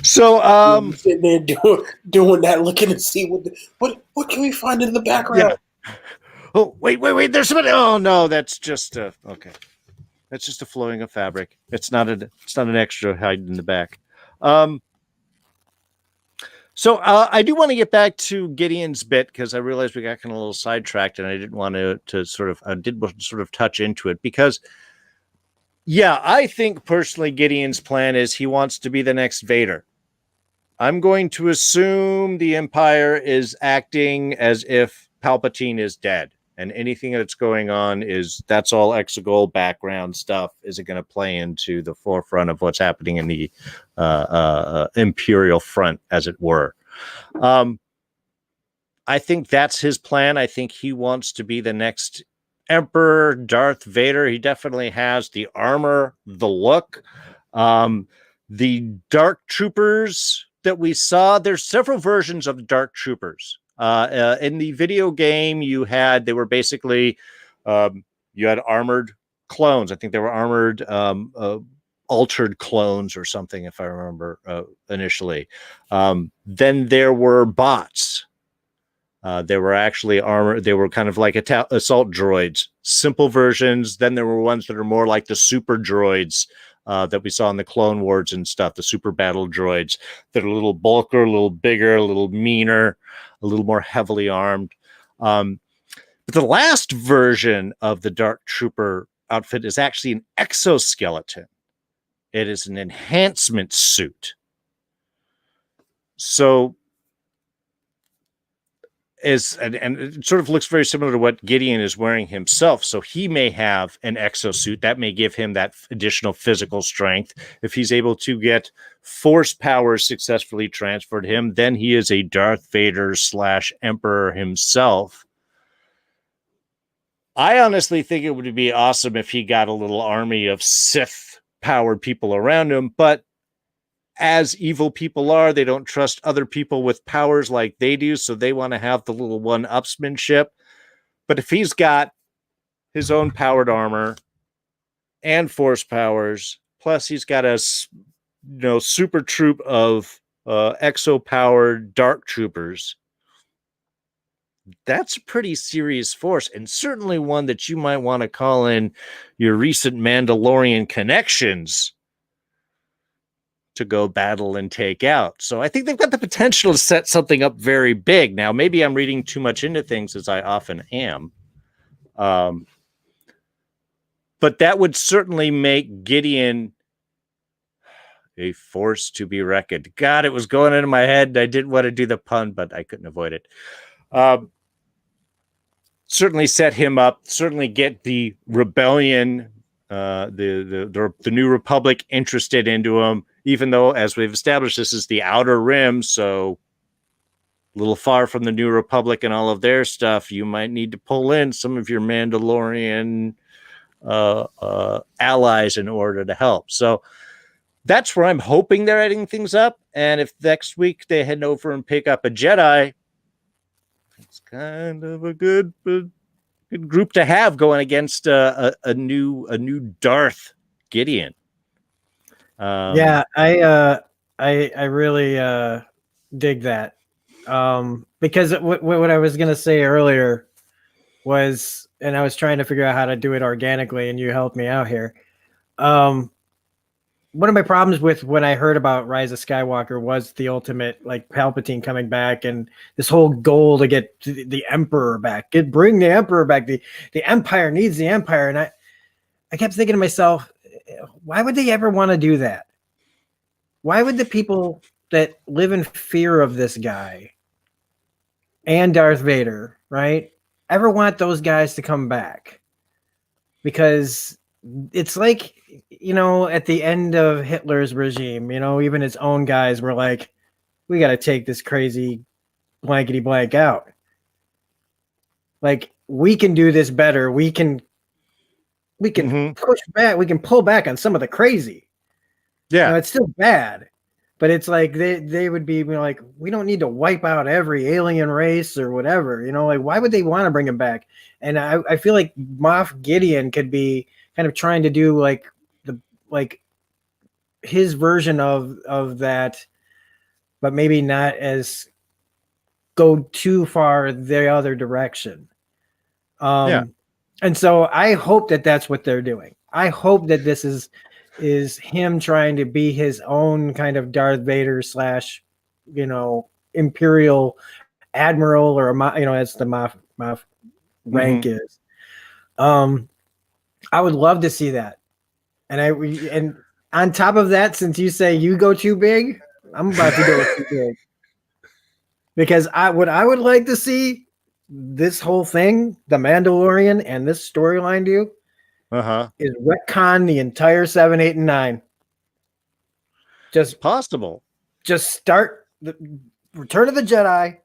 So sitting there doing that, looking to see what can we find in the background. Yeah. Oh, wait. There's somebody. Oh, no, that's just okay. That's just a flowing of fabric. It's not an extra hiding in the back. So I do want to get back to Gideon's bit, because I realized we got kind of a little sidetracked, and I didn't want to sort of touch into it, because yeah, I think personally Gideon's plan is he wants to be the next Vader. I'm going to assume the Empire is acting as if Palpatine is dead. And anything that's going on that's all exegol background stuff. Is it going to play into the forefront of what's happening in the Imperial front, as it were? I think that's his plan. I think he wants to be the next Emperor, Darth Vader. He definitely has the armor, the look. The Dark Troopers that we saw, there's several versions of Dark Troopers. In the video game, they were basically, you had armored clones. I think they were armored, altered clones or something, if I remember initially. Then there were bots. They were actually armored. They were kind of like assault droids, simple versions. Then there were ones that are more like the super droids that we saw in the Clone Wars and stuff, the super battle droids that are a little bulkier, a little bigger, a little meaner, a little more heavily armed. But the last version of the Dark Trooper outfit is actually an exoskeleton. It is an enhancement suit. So and it sort of looks very similar to what Gideon is wearing himself. So he may have an exosuit that may give him that additional physical strength. If he's able to get force power successfully transferred to him, then he is a Darth Vader / Emperor himself. I honestly think it would be awesome if he got a little army of Sith powered people around him, but as evil people are, they don't trust other people with powers like they do, so they want to have the little one-upsmanship. But if he's got his own powered armor and force powers, plus he's got a super troop of exo-powered dark troopers, that's a pretty serious force, and certainly one that you might want to call in your recent Mandalorian connections to go battle and take out. So I think they've got the potential to set something up very big. Now, maybe I'm reading too much into things, as I often am. But that would certainly make Gideon a force to be reckoned. God, it was going into my head. I didn't want to do the pun, but I couldn't avoid it. Certainly set him up, certainly get the rebellion, the New Republic interested into him, even though, as we've established, this is the Outer Rim, so a little far from the New Republic and all of their stuff. You might need to pull in some of your Mandalorian allies in order to help. So that's where I'm hoping they're adding things up. And if next week they head over and pick up a Jedi, It's kind of a good group to have going against a new Darth Gideon. Yeah, I really dig that. Because what I was gonna say earlier was, and I was trying to figure out how to do it organically, and you helped me out here. One of my problems with when I heard about Rise of Skywalker was the ultimate, like Palpatine coming back and this whole goal to get the Emperor back, bring the Emperor back. The Empire needs the Empire, and I kept thinking to myself, why would they ever want to do that? Why would the people that live in fear of this guy and Darth Vader, right, ever want those guys to come back? Because it's like, at the end of Hitler's regime, even his own guys were like, we got to take this crazy blankety blank out. Like, we can do this better. We can push back. We can pull back on some of the crazy. Yeah. It's still bad, but it's like they would be like, we don't need to wipe out every alien race or whatever. Like, why would they want to bring him back? And I feel like Moff Gideon could be kind of trying to do like his version of that, but maybe not as go too far the other direction. And so I hope that that's what they're doing. I hope that this is him trying to be his own kind of Darth Vader / Imperial Admiral, or as the Moff rank is. I would love to see that. And on top of that, since you say you go too big, I'm about to go too big. Because what I would like to see this whole thing, the Mandalorian and this storyline do, is retcon the entire 7, 8, and 9. Just possible. Just start the Return of the Jedi,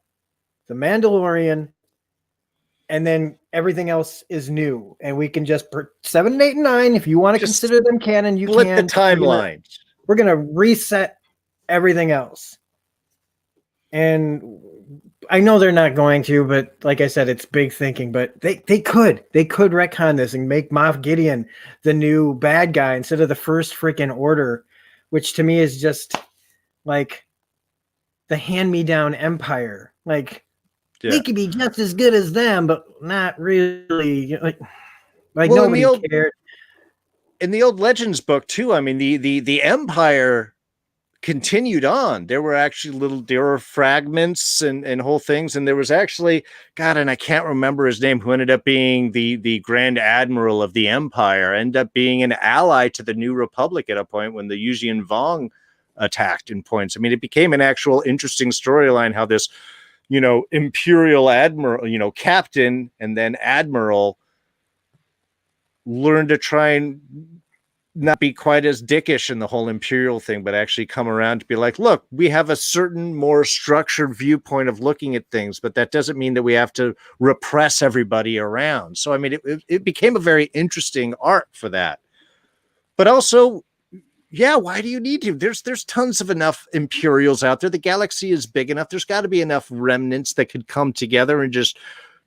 the Mandalorian, and then everything else is new, and we can just 7, 8, and 9. If you want to consider them canon, you split can. The timelines. We're gonna reset everything else, and I know they're not going to, but like I said, it's big thinking. But they could retcon this and make Moff Gideon the new bad guy instead of the First freaking Order, which to me is just like the hand-me-down Empire, like. Yeah. They could be just as good as them, but not really. Like nobody cared. In the old Legends book too, I mean, the Empire continued on. There were fragments and whole things, and there was actually and I can't remember his name, who ended up being the Grand Admiral of the Empire, ended up being an ally to the New Republic at a point when the Yuuzhan Vong attacked in points. I mean, it became an actual interesting storyline how this Imperial Admiral, Captain, and then Admiral learned to try and not be quite as dickish in the whole Imperial thing, but actually come around to be like, look, we have a certain more structured viewpoint of looking at things, but that doesn't mean that we have to repress everybody around. So, I mean, it became a very interesting arc for that. But also, yeah, why do you need to? There's tons of enough Imperials out there. The galaxy is big enough. There's got to be enough remnants that could come together and just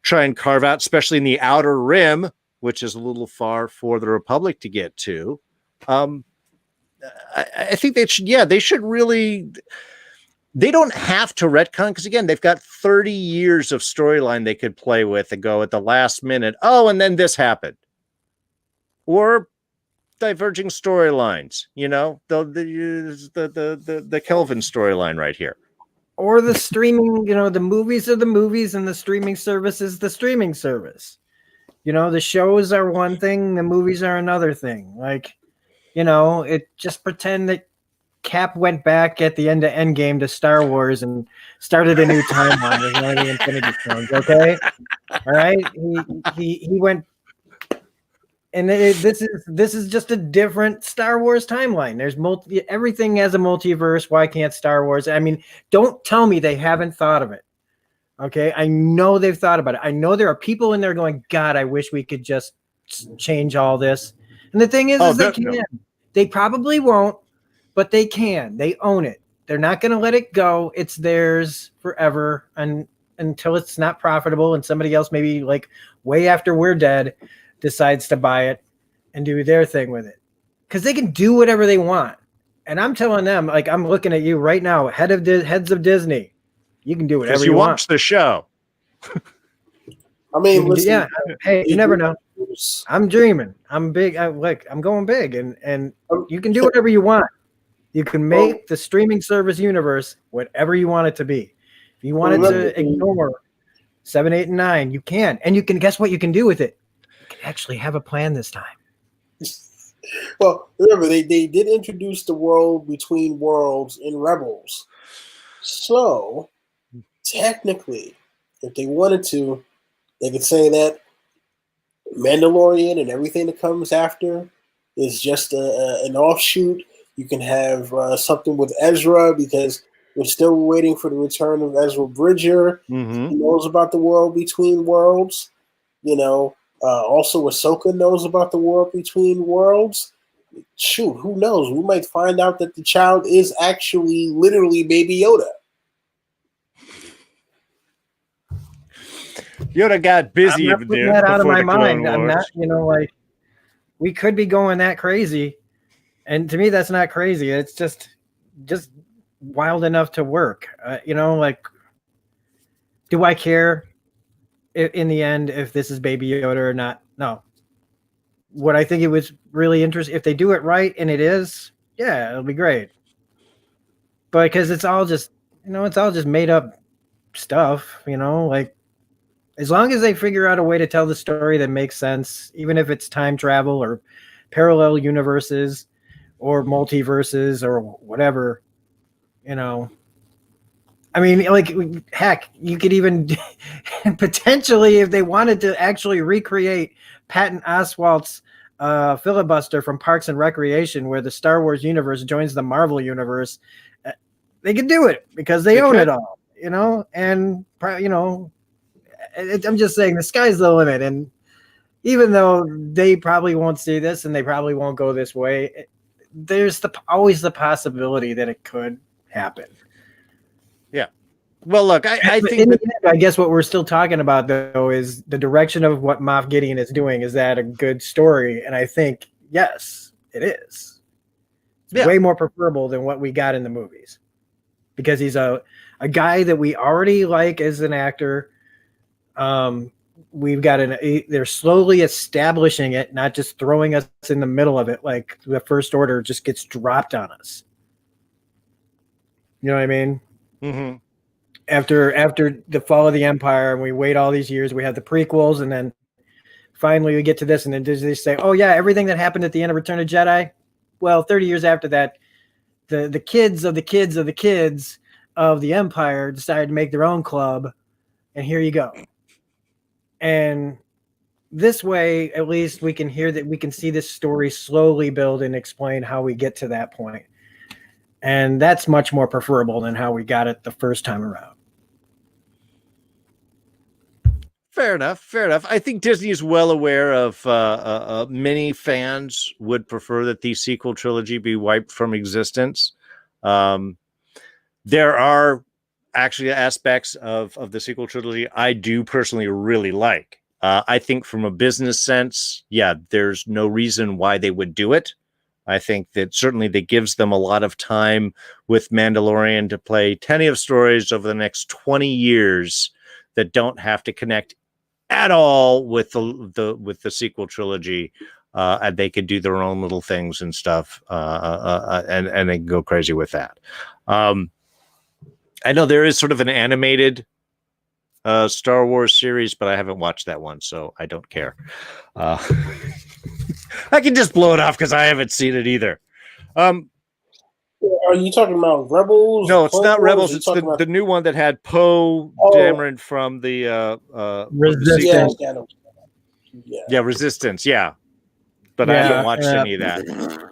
try and carve out, especially in the Outer Rim, which is a little far for the Republic to get to. I think they should really. They don't have to retcon because, again, they've got 30 years of storyline they could play with and go at the last minute. Oh, and then this happened. Or diverging storylines, the Kelvin storyline right here, or the streaming, the movies are the movies and the streaming service is the streaming service. The shows are one thing, the movies are another thing. Like, it just pretend that Cap went back at the end of Endgame to Star Wars and started a new timeline with the Infinity Stones. Okay, all right, he went. And this is just a different Star Wars timeline. There's everything has a multiverse. Why can't Star Wars? I mean, don't tell me they haven't thought of it. Okay, I know they've thought about it. I know there are people in there going, God, I wish we could just change all this. And the thing is they can. No. They probably won't, but they can. They own it. They're not going to let it go. It's theirs forever and until it's not profitable and somebody else, maybe like way after we're dead, decides to buy it and do their thing with it. Because they can do whatever they want. And I'm telling them, like, I'm looking at you right now, heads of Disney. You can do whatever you want. Watch the show. I mean, listen, yeah. Hey, you never know. I'm dreaming. I'm big. I'm going big, and you can do whatever you want. You can make the streaming service universe whatever you want it to be. If you wanted to ignore 7, 8, and 9, you can. And you can guess what you can do with it. You can actually have a plan this time. Well, remember, they did introduce the world between worlds in Rebels. So, technically, if they wanted to, they could say that Mandalorian and everything that comes after is just an offshoot. You can have something with Ezra because we're still waiting for the return of Ezra Bridger. Mm-hmm. He knows about the world between worlds. You know, also Ahsoka knows about the world between worlds. Shoot, who knows? We might find out that the child is actually literally Baby Yoda. Yoda got busy. I'm not putting that out of my mind. I'm not, like, we could be going that crazy. And to me, that's not crazy. It's just wild enough to work. Like, do I care in the end if this is Baby Yoda or not? No. What I think it was really interesting, if they do it right, and it is, yeah, it'll be great. But because it's all just made up stuff, like, as long as they figure out a way to tell the story that makes sense, even if it's time travel or parallel universes or multiverses or whatever, I mean, like, heck, you could even potentially, if they wanted to actually recreate Patton Oswalt's filibuster from Parks and Recreation, where the Star Wars universe joins the Marvel universe, they could do it because they own it all, and, I'm just saying the sky's the limit. And even though they probably won't see this and they probably won't go this way, there's always the possibility that it could happen. Yeah. Well, look, I think in the end, I guess what we're still talking about, though, is the direction of what Moff Gideon is doing. Is that a good story? And I think, yes, it is. It's way more preferable than what we got in the movies, because he's a guy that we already like as an actor. We've got they're slowly establishing it, not just throwing us in the middle of it like the First Order just gets dropped on us. You know what I mean? Mm-hmm. After the fall of the Empire, and we wait all these years, we have the prequels, and then finally we get to this, and then they say, oh yeah, everything that happened at the end of Return of Jedi, well, 30 years after that, the kids of the kids of the kids of the Empire decided to make their own club, and here you go. And this way, at least we can see this story slowly build and explain how we get to that point. And that's much more preferable than how we got it the first time around. Fair enough. I think Disney is well aware of many fans would prefer that the sequel trilogy be wiped from existence. There are actually aspects of the sequel trilogy I do personally really like. I think from a business sense, yeah, there's no reason why they would do it. I think that certainly that gives them a lot of time with Mandalorian to play plenty of stories over the next 20 years that don't have to connect at all with the sequel trilogy, and they could do their own little things and stuff, and they can go crazy with that. I know there is sort of an animated Star Wars series, but I haven't watched that one, so I don't care. I can just blow it off because I haven't seen it either. Are you talking about Rebels? No, it's not Rebels. It's the new one that had Poe Dameron from the Resistance. Yeah, Resistance. Yeah, but I haven't watched any of that.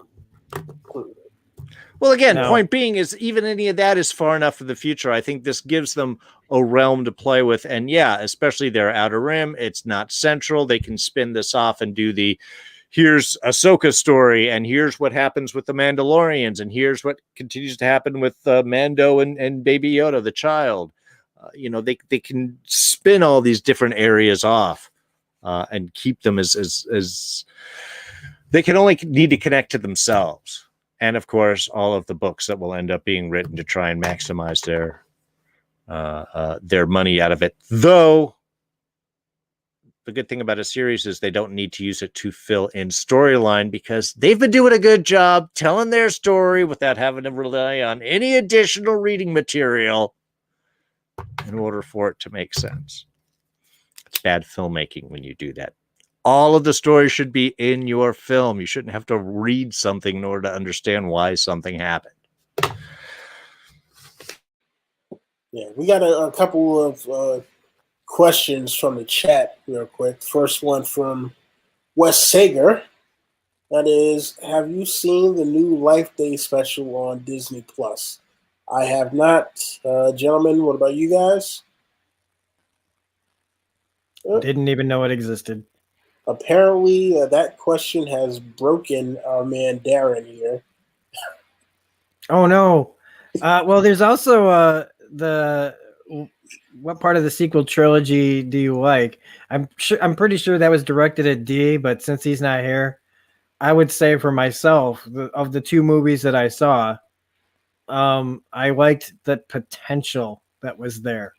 Well, again, point being is even any of that is far enough in the future. I think this gives them a realm to play with. And yeah, especially their Outer Rim, it's not central. They can spin this off and do here's Ahsoka's story, and here's what happens with the Mandalorians, and here's what continues to happen with Mando and Baby Yoda, the child. they can spin all these different areas off and keep them as they can only need to connect to themselves. And of course, all of the books that will end up being written to try and maximize their money out of it. Though the good thing about a series is they don't need to use it to fill in storyline, because they've been doing a good job telling their story without having to rely on any additional reading material in order for it to make sense. It's bad filmmaking when you do that. All of the story should be in your film. You shouldn't have to read something in order to understand why something happened. Yeah, we got a couple of questions from the chat real quick. First one from Wes Sager. That is, have you seen the new Life Day special on Disney Plus? I have not. Gentlemen, what about you guys? Didn't even know it existed. Apparently, that question has broken our man Darren here. Oh no! Well, there's also what part of the sequel trilogy do you like? I'm pretty sure that was directed at D, but since he's not here, I would say for myself, of the two movies that I saw, I liked the potential that was there.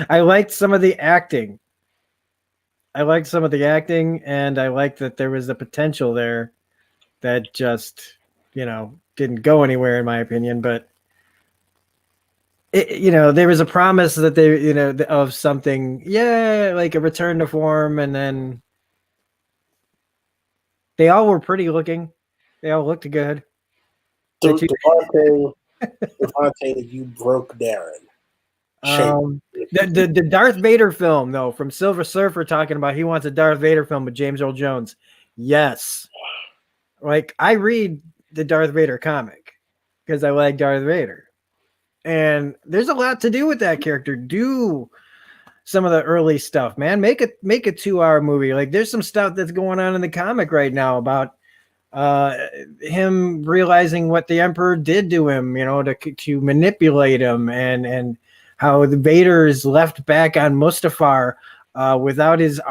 I liked some of the acting. And I liked that there was the potential there that just, didn't go anywhere, in my opinion. But, there was a promise that they, of something, like a return to form. And then they all were pretty looking. They all looked good. Devontae, you broke Darren. The Darth Vader film, though, from Silver Surfer, talking about he wants a Darth Vader film with James Earl Jones. Yes. Like, I read the Darth Vader comic because I like Darth Vader. And there's a lot to do with that character. Do some of the early stuff, man. Make a 2-hour movie. Like, there's some stuff that's going on in the comic right now about him realizing what the Emperor did to him, to manipulate him, and how the Vader is left back on Mustafar without his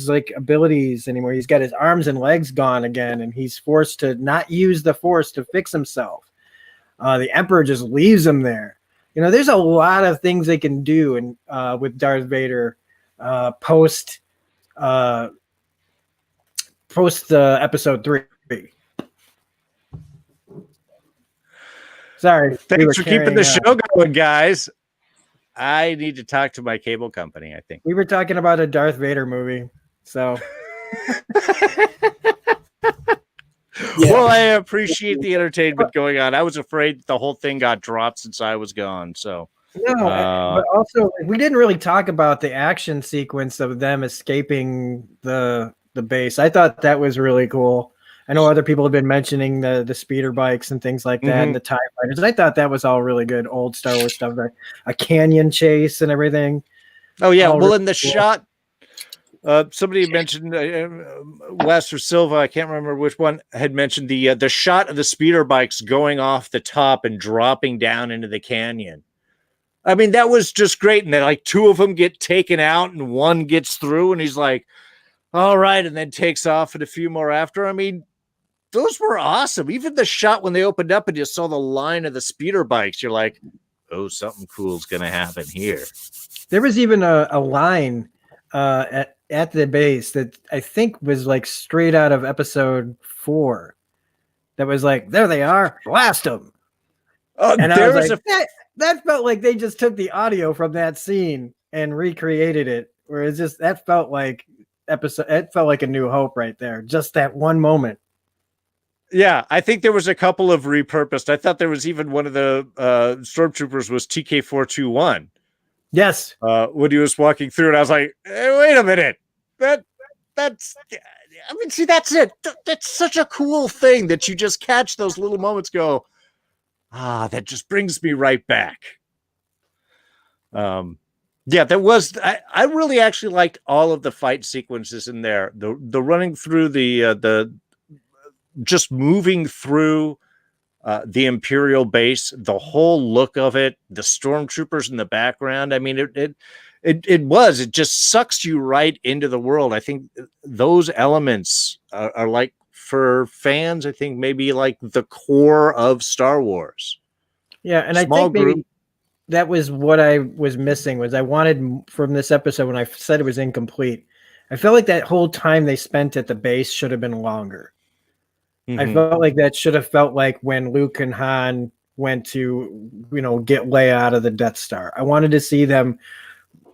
like abilities anymore. He's got his arms and legs gone again, and he's forced to not use the Force to fix himself. The Emperor just leaves him there. There's a lot of things they can do, and with Darth Vader post episode 3. Sorry, thanks for keeping the show going, guys. I need to talk to my cable company, I think. We were talking about a Darth Vader movie, so. Well, I appreciate the entertainment going on. I was afraid the whole thing got dropped since I was gone, so. No, but also, we didn't really talk about the action sequence of them escaping the base. I thought that was really cool. I know other people have been mentioning the speeder bikes and things like that, and the TIE fighters. And I thought that was all really good, old Star Wars stuff, like a canyon chase and everything. Oh yeah, well, in the shot, somebody mentioned Wes or Silva, I can't remember which one, had mentioned the shot of the speeder bikes going off the top and dropping down into the canyon. I mean, that was just great, and then like 2 of them get taken out, and 1 gets through, and he's like, "All right," and then takes off, and a few more after. I mean, those were awesome. Even the shot when they opened up and you saw the line of the speeder bikes, you're like, oh, something cool's going to happen here. There was even a line at the base that I think was like straight out of episode 4. That was like, there they are, blast them. And I was like, that felt like they just took the audio from that scene and recreated it. Where it's just, that felt like it felt like A New Hope right there. Just that one moment. Yeah, I think there was a couple of repurposed. I thought there was even one of the stormtroopers was TK421. Yes. When he was walking through, and I was like, hey, wait a minute. That's I mean, see, that's it. That's such a cool thing that you just catch those little moments, go, that just brings me right back. Yeah, there was. I really actually liked all of the fight sequences in there. The running through the just moving through the Imperial base, the whole look of it, the stormtroopers in the background. I mean, it just sucks you right into the world. I think those elements are like, for fans, I think maybe like the core of Star Wars. Yeah, and Small I think maybe group. that was what I was missing. Was I wanted from this episode, when I said it was incomplete, I felt like that whole time they spent at the base should have been longer. I felt like that should have felt like when Luke and Han went to, get Leia out of the Death Star. I wanted to see them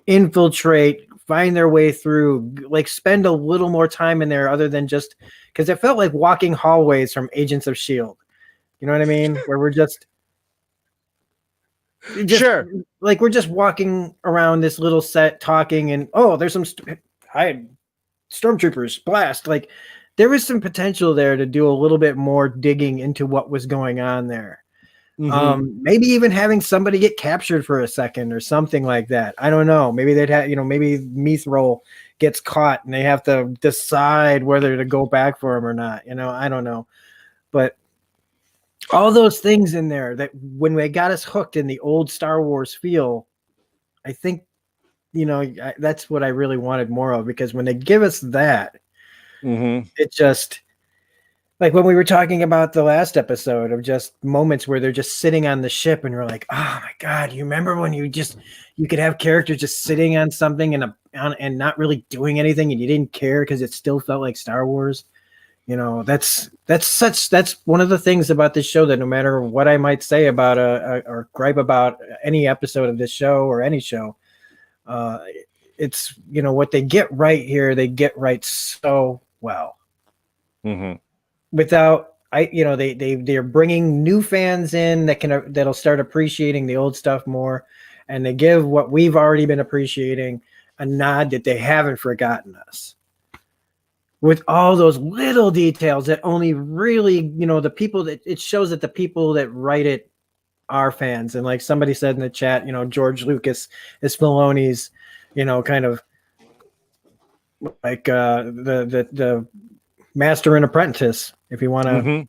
infiltrate, find their way through, like spend a little more time in there, other than just because it felt like walking hallways from Agents of S.H.I.E.L.D. You know what I mean? Where we're just Sure. Like we're just walking around this little set talking, and there's some stormtroopers blast. Like there was some potential there to do a little bit more digging into what was going on there. Maybe even having somebody get captured for a second or something like that. I don't know. Maybe they'd have, maybe Mithril gets caught and they have to decide whether to go back for him or not. I don't know. But all those things in there that when they got us hooked in the old Star Wars feel, I think, that's what I really wanted more of, because when they give us that, it just, like when we were talking about the last episode of just moments where they're just sitting on the ship and you're like, oh my God, you remember when you could have characters just sitting on something and not really doing anything, and you didn't care because it still felt like Star Wars. That's one of the things about this show, that no matter what I might say about or gripe about any episode of this show or any show, it's, what they get right here, they get right so well. Without, they're bringing new fans in that'll start appreciating the old stuff more, and they give what we've already been appreciating a nod that they haven't forgotten us. With all those little details that only really, the people that it shows that the people that write it are fans. And like somebody said in the chat, George Lucas is Filoni's, kind of like the master and apprentice, if you want to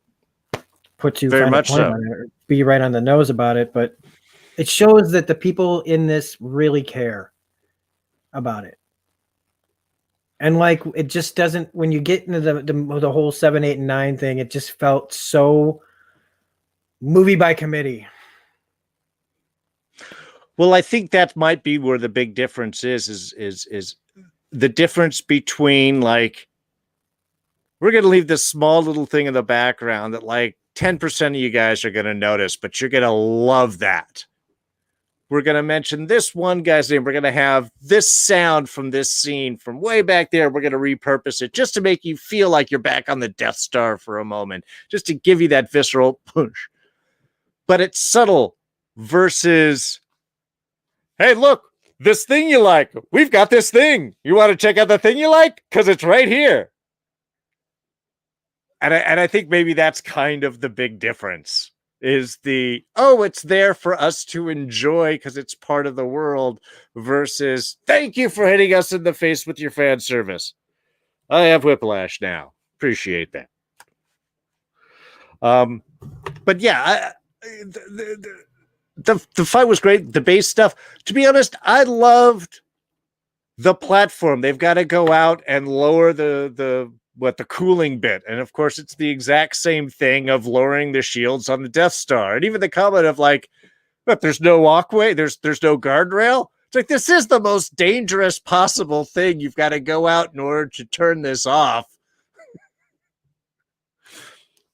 put too fine a point on it, or be right on the nose about it. But it shows that the people in this really care about it. And like, it just doesn't, when you get into the whole 7, 8, and 9 thing, it just felt so movie by committee. Well, I think that might be where the big difference is the difference between, like, we're going to leave this small little thing in the background that like 10% of you guys are going to notice, but you're going to love that. We're going to mention this one guy's name. We're going to have this sound from this scene from way back there. We're going to repurpose it just to make you feel like you're back on the Death Star for a moment, just to give you that visceral push. But it's subtle versus, hey, look, this thing you like. We've got this thing. You want to check out the thing you like? Because it's right here. And I think maybe that's kind of the big difference. Is it's there for us to enjoy because it's part of the world, versus thank you for hitting us in the face with your fan service. I have whiplash now. Appreciate that. But yeah, the fight was great. The base stuff, to be honest, I loved the platform. They've got to go out and lower the cooling bit. And of course, it's the exact same thing of lowering the shields on the Death Star. And even the comment of like, but there's no walkway, there's no guardrail. It's like, this is the most dangerous possible thing. You've got to go out in order to turn this off.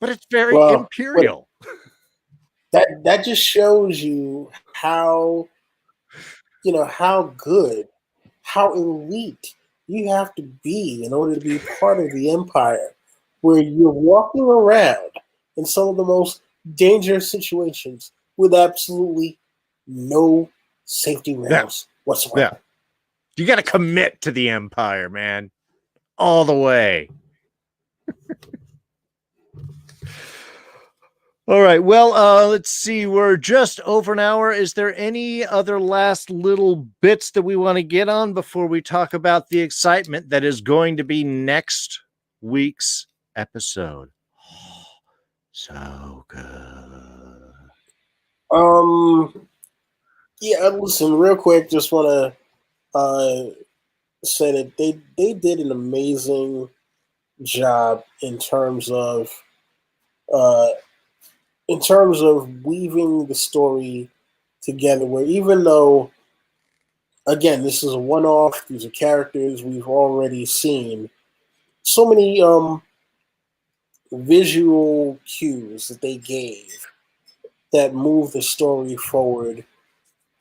But it's very Imperial. That just shows you how, how good, how elite you have to be in order to be part of the Empire, where you're walking around in some of the most dangerous situations with absolutely no safety rails whatsoever. Yeah. You got to commit to the Empire, man. All the way. All right. Well, let's see. We're just over an hour. Is there any other last little bits that we want to get on before we talk about the excitement that is going to be next week's episode? Oh, so good. Yeah. Listen, real quick. Just want to say that they did an amazing job uh, in terms of weaving the story together. Where even though, again, this is a one-off, these are characters we've already seen. So many visual cues that they gave that moved the story forward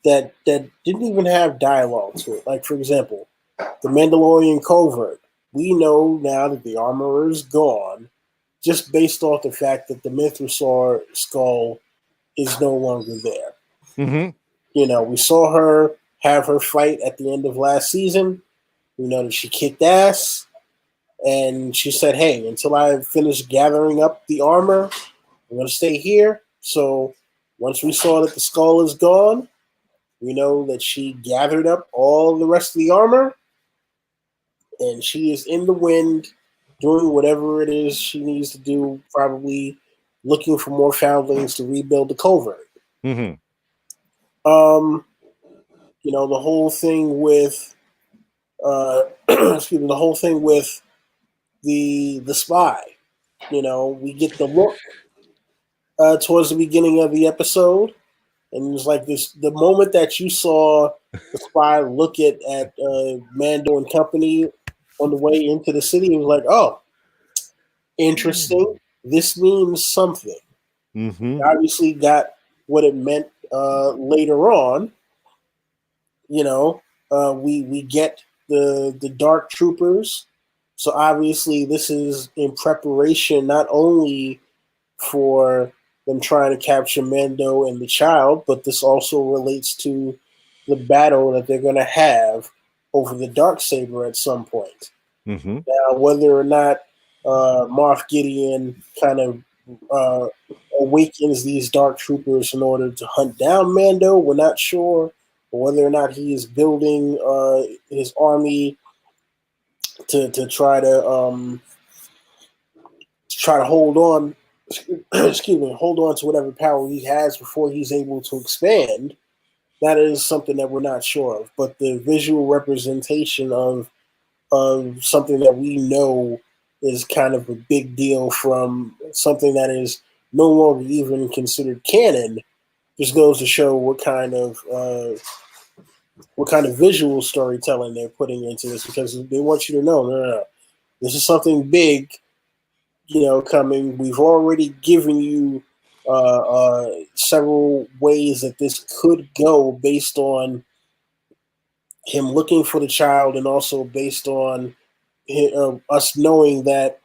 that didn't even have dialogue to it. Like, for example, the Mandalorian covert. We know now that the armor is gone, just based off the fact that the Mythrasaur skull is no longer there. Mm-hmm. You know, we saw her have her fight at the end of last season. We know that she kicked ass, and she said, "Hey, until I finish gathering up the armor, I'm going to stay here." So once we saw that the skull is gone, we know that she gathered up all the rest of the armor, and she is in the wind doing whatever it is she needs to do, probably looking for more foundlings to rebuild the covert. Mm-hmm. Um, the whole thing with excuse me, the whole thing with the spy. We get the look towards the beginning of the episode, and it's like this: the moment that you saw the spy look at Mando and company on the way into the city, it was like, oh, interesting. This means something. Mm-hmm. Obviously, got what it meant later on. We get the dark troopers. So obviously, this is in preparation not only for them trying to capture Mando and the child, but this also relates to the battle that they're going to have over the dark saber at some point. Mm-hmm. Now, whether or not Moff Gideon kind of uh, awakens these dark troopers in order to hunt down Mando, we're not sure. Or whether or not he is building his army to try to hold on, excuse me, hold on to whatever power he has before he's able to expand. That is something that we're not sure of. But the visual representation of something that we know is kind of a big deal from something that is no longer even considered canon just goes to show what kind of visual storytelling they're putting into this, because they want you to know, no, this is something big, coming. We've already given you several ways that this could go based on him looking for the child, and also based on us knowing that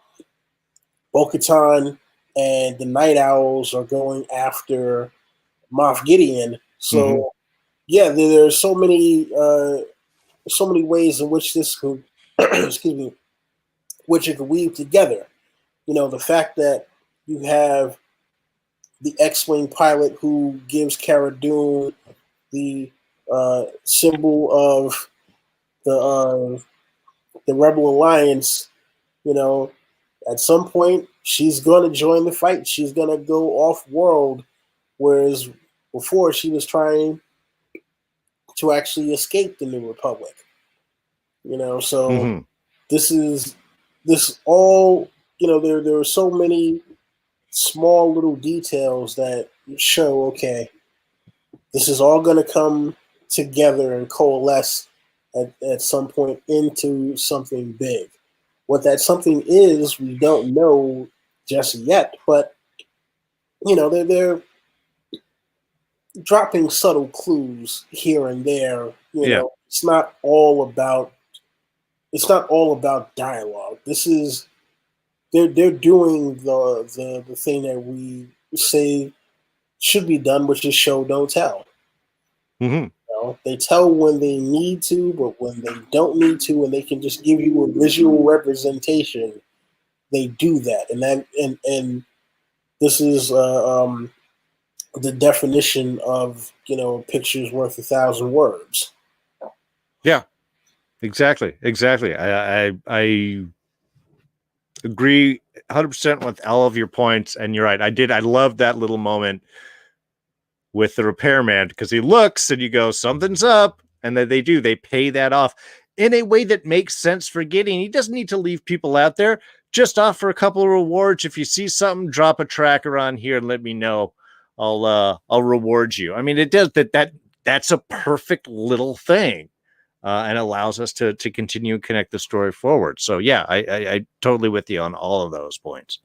Bo-Katan and the Night Owls are going after Moff Gideon. So Mm-hmm. yeah, there are so many ways in which this could, excuse me, which it could weave together. The fact that you have the X-wing pilot who gives Cara Dune the symbol of the Rebel Alliance. You know, at some point she's going to join the fight. She's going to go off world, whereas before she was trying to actually escape the New Republic. So Mm-hmm. this all. There are so many small little details that show, okay, this is all going to come together and coalesce at some point into something big. What that something is, we don't know just yet, but they're dropping subtle clues here and there. Yeah. It's not all about dialogue. This is they're doing the thing that we say should be done, which is show don't tell. Mm-hmm. They tell when they need to, but when they don't need to, and they can just give you a visual representation, they do that. And this is the definition of a picture's worth 1,000 words. Yeah. Exactly. I agree 100% with all of your points, and you're right. I love that little moment with the repairman, because he looks and you go, something's up. And then they pay that off in a way that makes sense for Gideon. He doesn't need to leave people out there. Just offer a couple of rewards. If you see something, drop a tracker on here and let me know. I'll reward you. I mean, it does that's a perfect little thing, and allows us to continue and connect the story forward. So yeah, I totally with you on all of those points.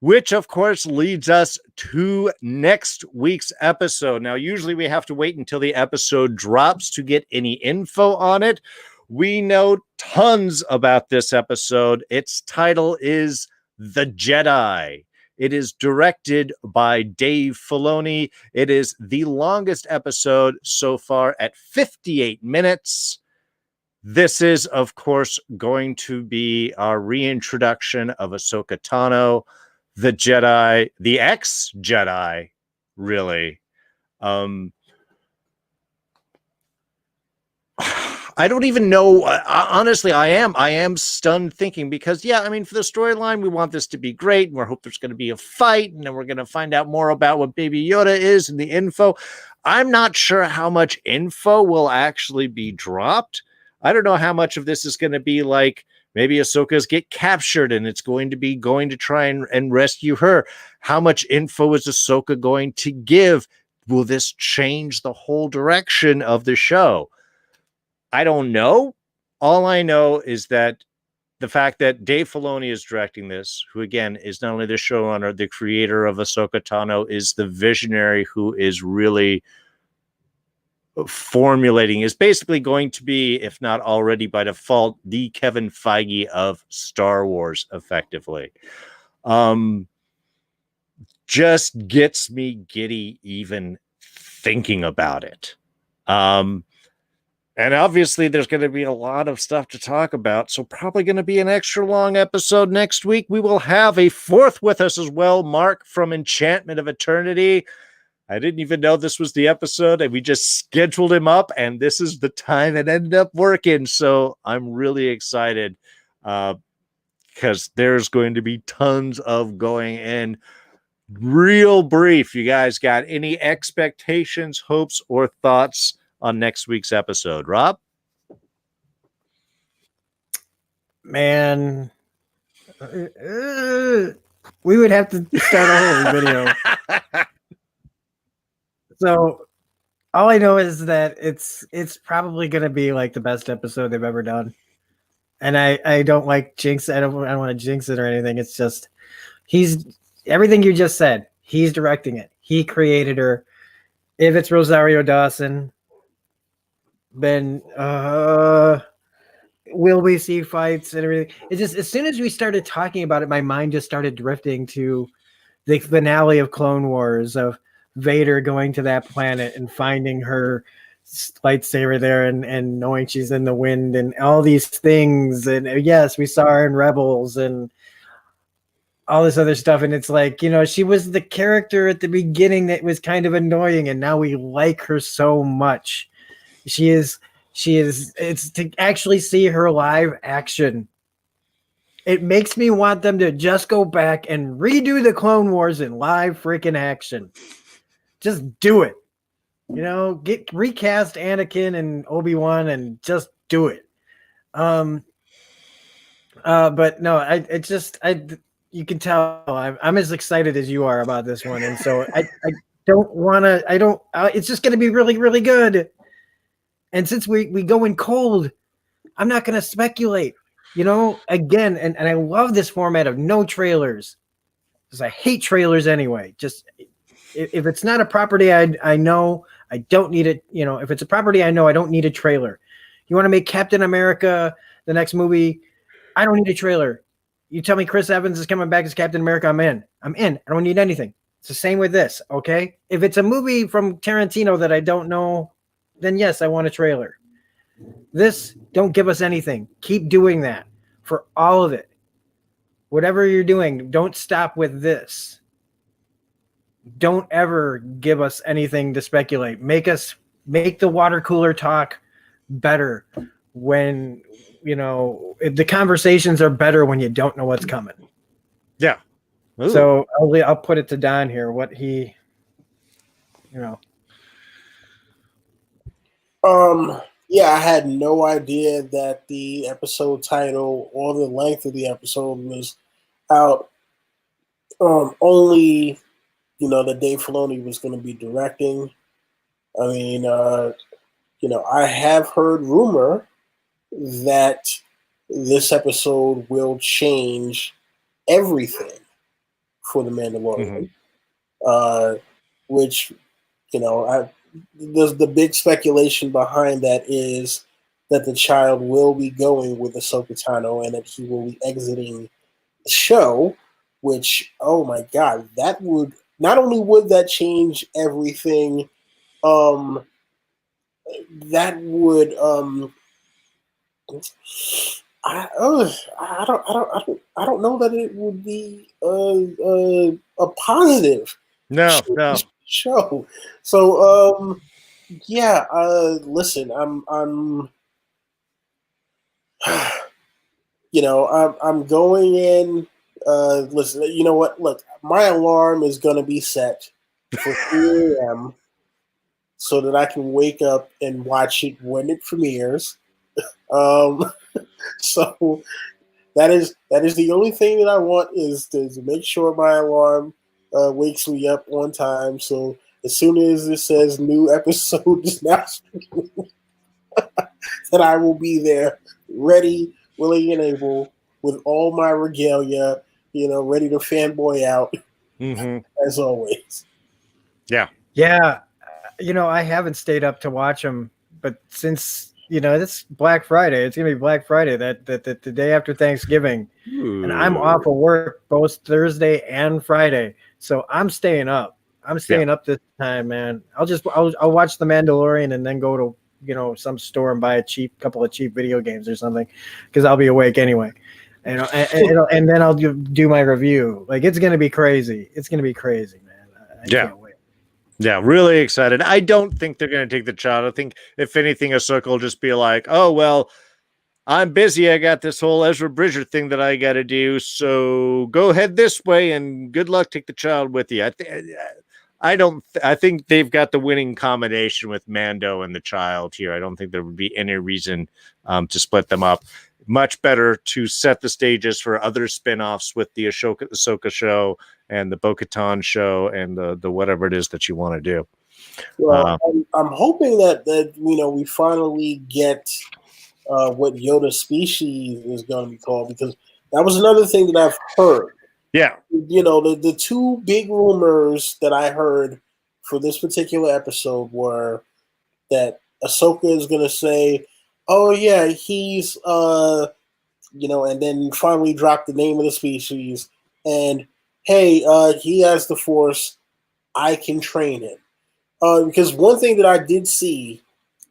Which of course leads us to next week's episode. Now, usually we have to wait until the episode drops to get any info on it. We know tons about this episode. Its title is The Jedi. It is directed by Dave Filoni. It is the longest episode so far at 58 minutes. This is, of course, going to be our reintroduction of Ahsoka Tano, the Jedi, the ex-Jedi, really. I don't even know. Honestly, I am stunned thinking, because, yeah, I mean, for the storyline, we want this to be great. And we hope there's going to be a fight, and then we're going to find out more about what Baby Yoda is and the info. I'm not sure how much info will actually be dropped. I don't know how much of this is going to be like, maybe Ahsoka's get captured and it's going to try and rescue her. How much info is Ahsoka going to give? Will this change the whole direction of the show? I don't know. All I know is that the fact that Dave Filoni is directing this, who again is not only the showrunner, the creator of Ahsoka Tano, is the visionary who is really formulating, is basically going to be, if not already by default, the Kevin Feige of Star Wars, effectively. Just gets me giddy even thinking about it. And obviously there's going to be a lot of stuff to talk about, so probably going to be an extra long episode next week. We will have a fourth with us as well, Mark from Enchantment of Eternity. I didn't even know this was the episode, and we just scheduled him up, and this is the time it ended up working. So I'm really excited, because there's going to be tons of going in. Real brief, you guys got any expectations, hopes, or thoughts on next week's episode? Rob? Man, we would have to start a whole video. So all I know is that it's probably going to be like the best episode they've ever done. And I don't like jinx. I don't want to jinx it or anything. It's just, he's everything you just said. He's directing it. He created her. If it's Rosario Dawson, then will we see fights and everything? It's just, as soon as we started talking about it, my mind just started drifting to the finale of Clone Wars, of Vader going to that planet and finding her lightsaber there, and knowing she's in the wind and all these things. And yes, we saw her in Rebels and all this other stuff. And it's like, you know, she was the character at the beginning that was kind of annoying, and now we like her so much. She is, it's to actually see her live action. It makes me want them to just go back and redo the Clone Wars in live freaking action. Just do it. You know, recast Anakin and Obi-Wan and just do it. But no, you can tell I'm as excited as you are about this one. And so I don't want to, it's just going to be really, really good. And since we go in cold, I'm not going to speculate, you know, again. And I love this format of no trailers, because I hate trailers anyway. Just, if it's not a property I know, I don't need it. You know, if it's a property I know, I don't need a trailer. You want to make Captain America the next movie? I don't need a trailer. You tell me Chris Evans is coming back as Captain America, I'm in. I don't need anything. It's the same with this, okay? If it's a movie from Tarantino that I don't know, then yes, I want a trailer. This, don't give us anything. Keep doing that for all of it. Whatever you're doing, don't stop with this. Don't ever give us anything to speculate. Make the water cooler talk better when, you know, the conversations are better when you don't know what's coming. Yeah. Ooh. So I'll put it to Don here, what he Yeah, I had no idea that the episode title or the length of the episode was out. Only that Dave Filoni was going to be directing. I mean, I have heard rumor that this episode will change everything for the Mandalorian, which the big speculation behind that is that the child will be going with Ahsoka Tano and that he will be exiting the show. Which, oh my God, that would not only would that change everything, that would I don't know that it would be a positive No. show. So yeah, listen, I'm I'm going in. Listen, you know what? Look, my alarm is gonna be set for 3 a.m. so that I can wake up and watch it when it premieres. So that is the only thing that I want is to make sure my alarm wakes me up on time. So as soon as it says new episode is now that I will be there, ready, willing, and able, with all my regalia, ready to fanboy out as always. Yeah. I haven't stayed up to watch them, but since it's Black Friday, it's gonna be Black Friday that the day after Thanksgiving. Ooh. And I'm off of work both Thursday and Friday, so I'm staying up. I'm staying up this time, man. I'll watch The Mandalorian and then go to some store and buy a couple of cheap video games or something, because I'll be awake anyway. And then I'll do my review. Like, it's gonna be crazy. It's gonna be crazy, man. I can't wait. Yeah, really excited. I don't think they're going to take the child. I think, if anything, Ahsoka will just be like, oh, well, I'm busy. I got this whole Ezra Bridger thing that I got to do. So go head this way and good luck. Take the child with you. I think they've got the winning combination with Mando and the child here. I don't think there would be any reason to split them up. Much better to set the stages for other spinoffs with the Ahsoka show and the Bo-Katan show and the whatever it is that you want to do. Well, I'm hoping that we finally get what Yoda species is going to be called, because that was another thing that I've heard. Yeah. The two big rumors that I heard for this particular episode were that Ahsoka is going to say, oh yeah, he's and then finally drop the name of the species, and hey, he has the Force, I can train him. Because one thing that I did see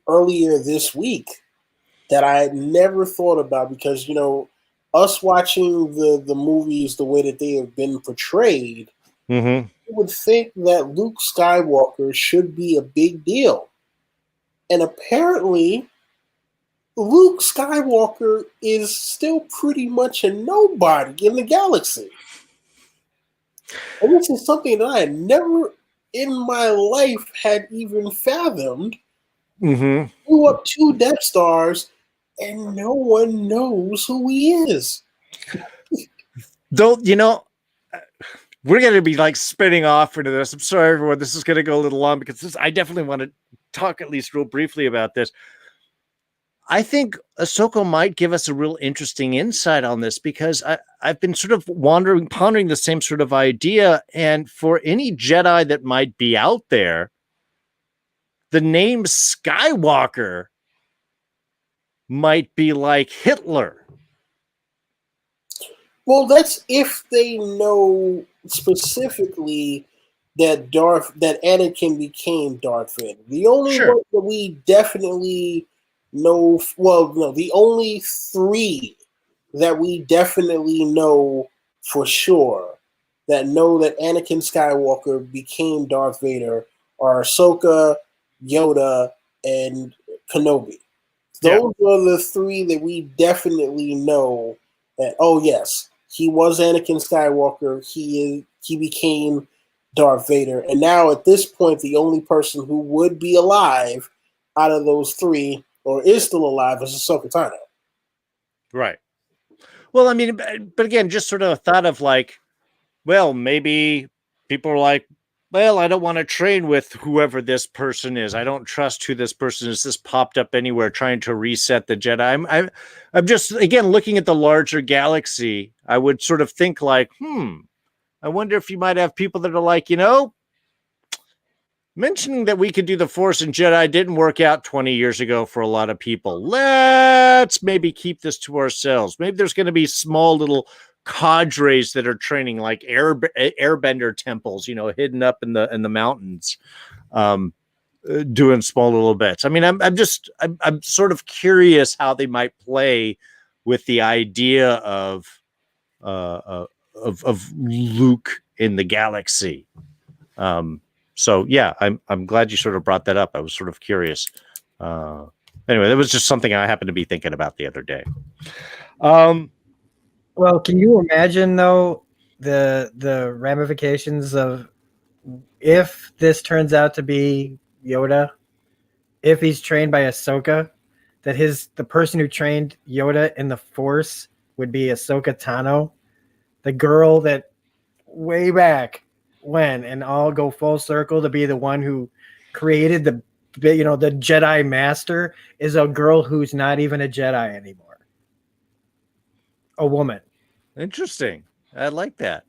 earlier this week that I had never thought about, because us watching the movies the way that they have been portrayed, you would think that Luke Skywalker should be a big deal, and apparently Luke Skywalker is still pretty much a nobody in the galaxy. And this is something that I had never in my life had even fathomed. Blew up 2 Death Stars, and no one knows who he is. Don't, we're going to be like spinning off into this. I'm sorry, everyone. This is going to go a little long, because I definitely want to talk at least real briefly about this. I think Ahsoka might give us a real interesting insight on this, because I've been sort of pondering the same sort of idea. And for any Jedi that might be out there, the name Skywalker might be like Hitler. Well, that's if they know specifically that Anakin became Darth Vader. The only one that we definitely know, the only 3 that we definitely know for sure that know that Anakin Skywalker became Darth Vader are Ahsoka, Yoda, and Kenobi. Those are the 3 that we definitely know that, oh yes, he was Anakin Skywalker. He became Darth Vader. And now at this point, the only person who would be alive out of those three, or is still alive, is Ahsoka Tano. Right. Well, I mean, but again, just sort of a thought of like, well, maybe people are like, well, I don't want to train with whoever this person is. I don't trust who this person is. This popped up anywhere trying to reset the Jedi. I'm just, again, looking at the larger galaxy. I would sort of think like, I wonder if you might have people that are like, mentioning that we could do the Force and Jedi didn't work out 20 years ago for a lot of people. Let's maybe keep this to ourselves. Maybe there's going to be small little cadres that are training like airbender temples, hidden up in the mountains, doing small little bits. I mean, I'm sort of curious how they might play with the idea of Luke in the galaxy. So yeah, I'm glad you sort of brought that up. I was sort of curious. Anyway, that was just something I happened to be thinking about the other day. Well, can you imagine though the ramifications of if this turns out to be Yoda, if he's trained by Ahsoka, that the person who trained Yoda in the Force would be Ahsoka Tano, the girl that way back when, and all go full circle to be the one who created the Jedi Master is a girl who's not even a Jedi anymore. A woman. Interesting. I like that.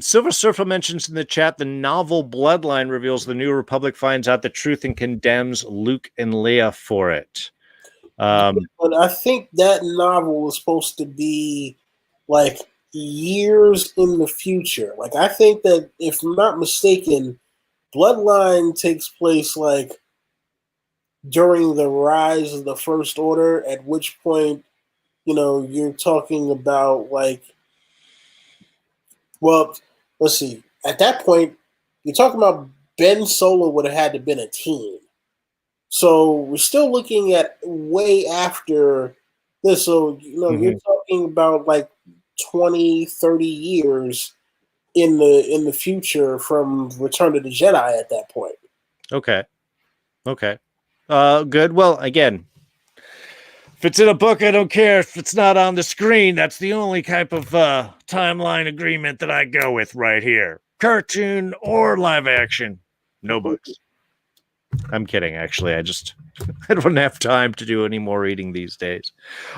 Silver Surfer mentions in the chat the novel Bloodline reveals the New Republic finds out the truth and condemns Luke and Leia for it. But I think that novel was supposed to be like years in the future. Like, I think that, if I'm not mistaken, Bloodline takes place like during the rise of the First Order, at which point, you're talking about like, well, let's see. At that point, you're talking about Ben Solo would have had to been a teen. So we're still looking at way after this. So, you're talking about like 20, 30 years in the future from Return of the Jedi at that point. Okay. Good. Well, again, if it's in a book, I don't care. If it's not on the screen, that's the only type of timeline agreement that I go with right here. Cartoon or live action. No books. I'm kidding, actually. I don't have time to do any more reading these days.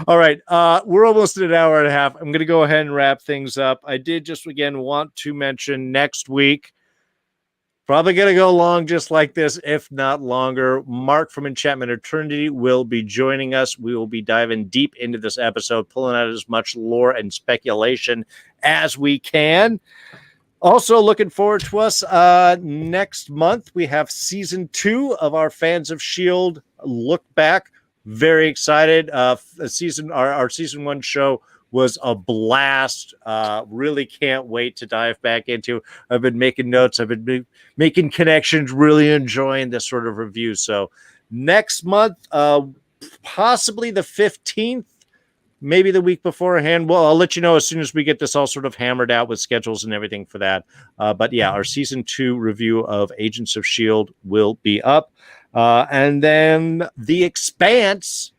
All right. We're almost at an hour and a half. I'm going to go ahead and wrap things up. I did just, again, want to mention next week, probably going to go long just like this, if not longer. Mark from Enchantment Eternity will be joining us. We will be diving deep into this episode, pulling out as much lore and speculation as we can. Also, looking forward to us next month. We have season 2 of our Fans of S.H.I.E.L.D. look back. Very excited. Our season 1 show was a blast. Really can't wait to dive back into. I've been making notes. I've been making connections, really enjoying this sort of review. So next month, possibly the 15th, maybe the week beforehand. Well, I'll let you know as soon as we get this all sort of hammered out with schedules and everything for that. But yeah, our season 2 review of Agents of S.H.I.E.L.D. will be up. And then The Expanse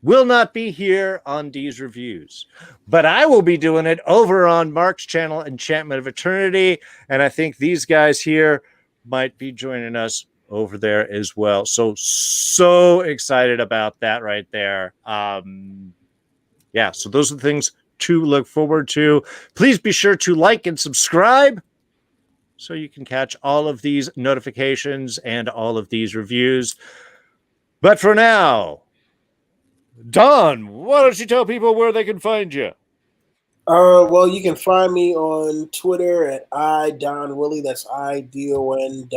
will not be here on D's Reviews, but I will be doing it over on Mark's channel, Enchantment of Eternity. And I think these guys here might be joining us over there as well. So excited about that right there. Yeah, so those are the things to look forward to. Please be sure to like and subscribe so you can catch all of these notifications and all of these reviews. But for now, Don, why don't you tell people where they can find you? Well, you can find me on Twitter at iDonWillie. That's IDonWilli.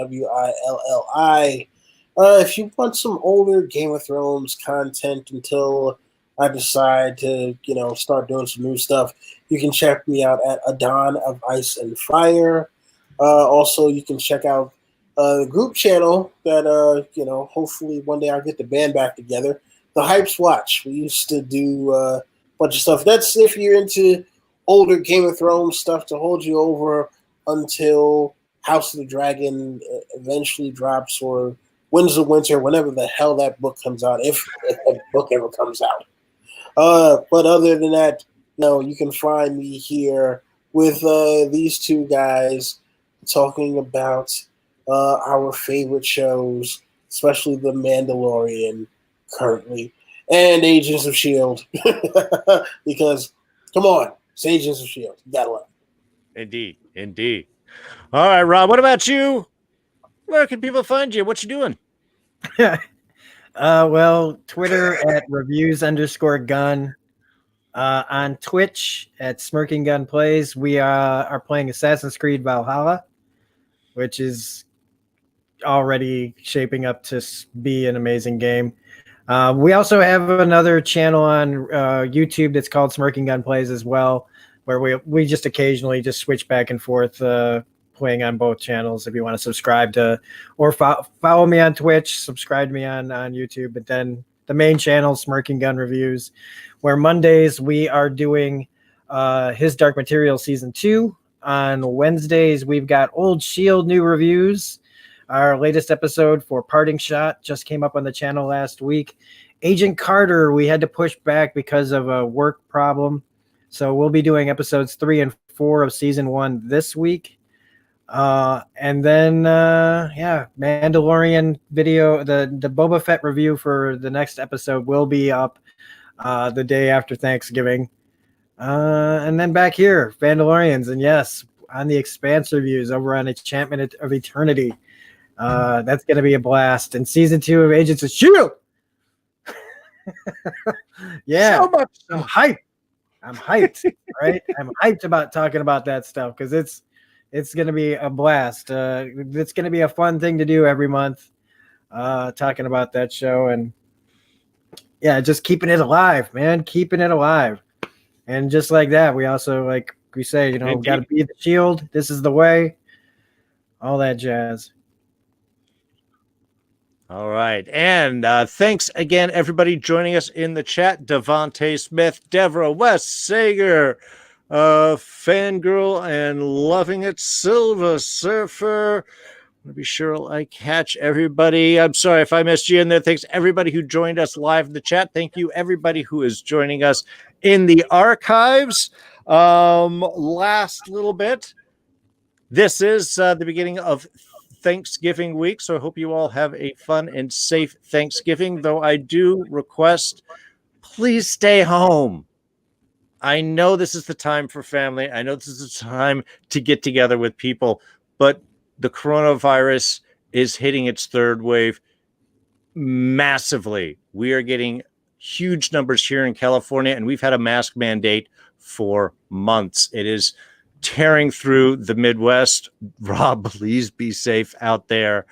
If you want some older Game of Thrones content until I decide to, start doing some new stuff, you can check me out at Adon of Ice and Fire. Also, you can check out the group channel that, hopefully one day I'll get the band back together. The Hypes Watch. We used to do a bunch of stuff. That's if you're into older Game of Thrones stuff to hold you over until House of the Dragon eventually drops, or Winds of Winter, whenever the hell that book comes out, if that book ever comes out. But other than that, you can find me here with these two guys talking about our favorite shows, especially The Mandalorian currently, and Agents of S.H.I.E.L.D. Because, come on, it's Agents of S.H.I.E.L.D. You gotta love it. Indeed. All right, Rob, what about you? Where can people find you? What you doing? Well, Twitter at reviews_gun. On Twitch at Smirking Gun Plays. We are playing Assassin's Creed Valhalla, which is already shaping up to be an amazing game. We also have another channel on YouTube that's called Smirking Gun Plays as well, where we just occasionally just switch back and forth playing on both channels. If you want to subscribe to or follow me on Twitch, subscribe to me on YouTube. But then the main channel, Smirking Gun Reviews, where Mondays we are doing His Dark Material Season 2. On Wednesdays, we've got Old S.H.I.E.L.D. new reviews. Our latest episode for Parting Shot just came up on the channel last week. Agent Carter, we had to push back because of a work problem. So we'll be doing episodes 3 and 4 of Season 1 this week. And then, Mandalorian video, the Boba Fett review for the next episode will be up the day after Thanksgiving. And then back here, Fandalorians, and yes, on the Expanse reviews over on Enchantment of Eternity. That's going to be a blast. And Season 2 of Agents of S.H.I.E.L.D. Yeah. So much. I'm hyped, right? I'm hyped about talking about that stuff because it's going to be a blast. It's going to be a fun thing to do every month, talking about that show. And yeah, just keeping it alive, man, keeping it alive. And just like that, we also, like we say, got to be the shield. This is the way. All that jazz. All right. And thanks again, everybody joining us in the chat. Devontae Smith, Deborah West, Sager, Fangirl, and Loving It, Silva Surfer. I'll be sure I catch everybody. I'm sorry if I missed you in there. Thanks everybody who joined us live in the chat. Thank you everybody who is joining us in the archives. Last little bit. This is the beginning of Thanksgiving week, so I hope you all have a fun and safe Thanksgiving, though I do request, please stay home. I know this is the time for family. I know this is the time to get together with people, but the coronavirus is hitting its third wave massively. We are getting huge numbers here in California, and we've had a mask mandate for months. It is tearing through the Midwest. Rob, please be safe out there.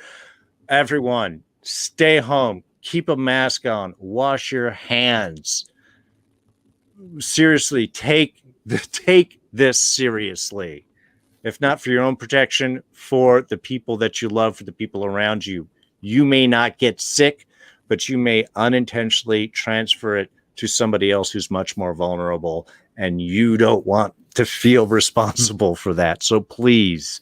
Everyone, stay home. Keep a mask on. Wash your hands. Seriously, take this seriously. If not for your own protection, for the people that you love, for the people around you. You may not get sick, but you may unintentionally transfer it to somebody else who's much more vulnerable, and you don't want to feel responsible for that. So please,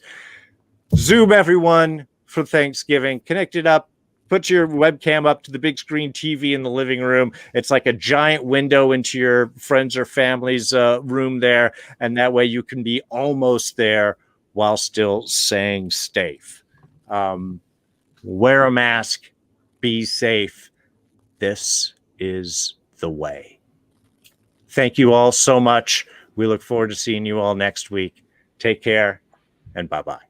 Zoom everyone for Thanksgiving. Connect it up. Put your webcam up to the big screen TV in the living room. It's like a giant window into your friends or family's room there. And that way you can be almost there while still staying safe. Wear a mask. Be safe. This is the way. Thank you all so much. We look forward to seeing you all next week. Take care and bye-bye.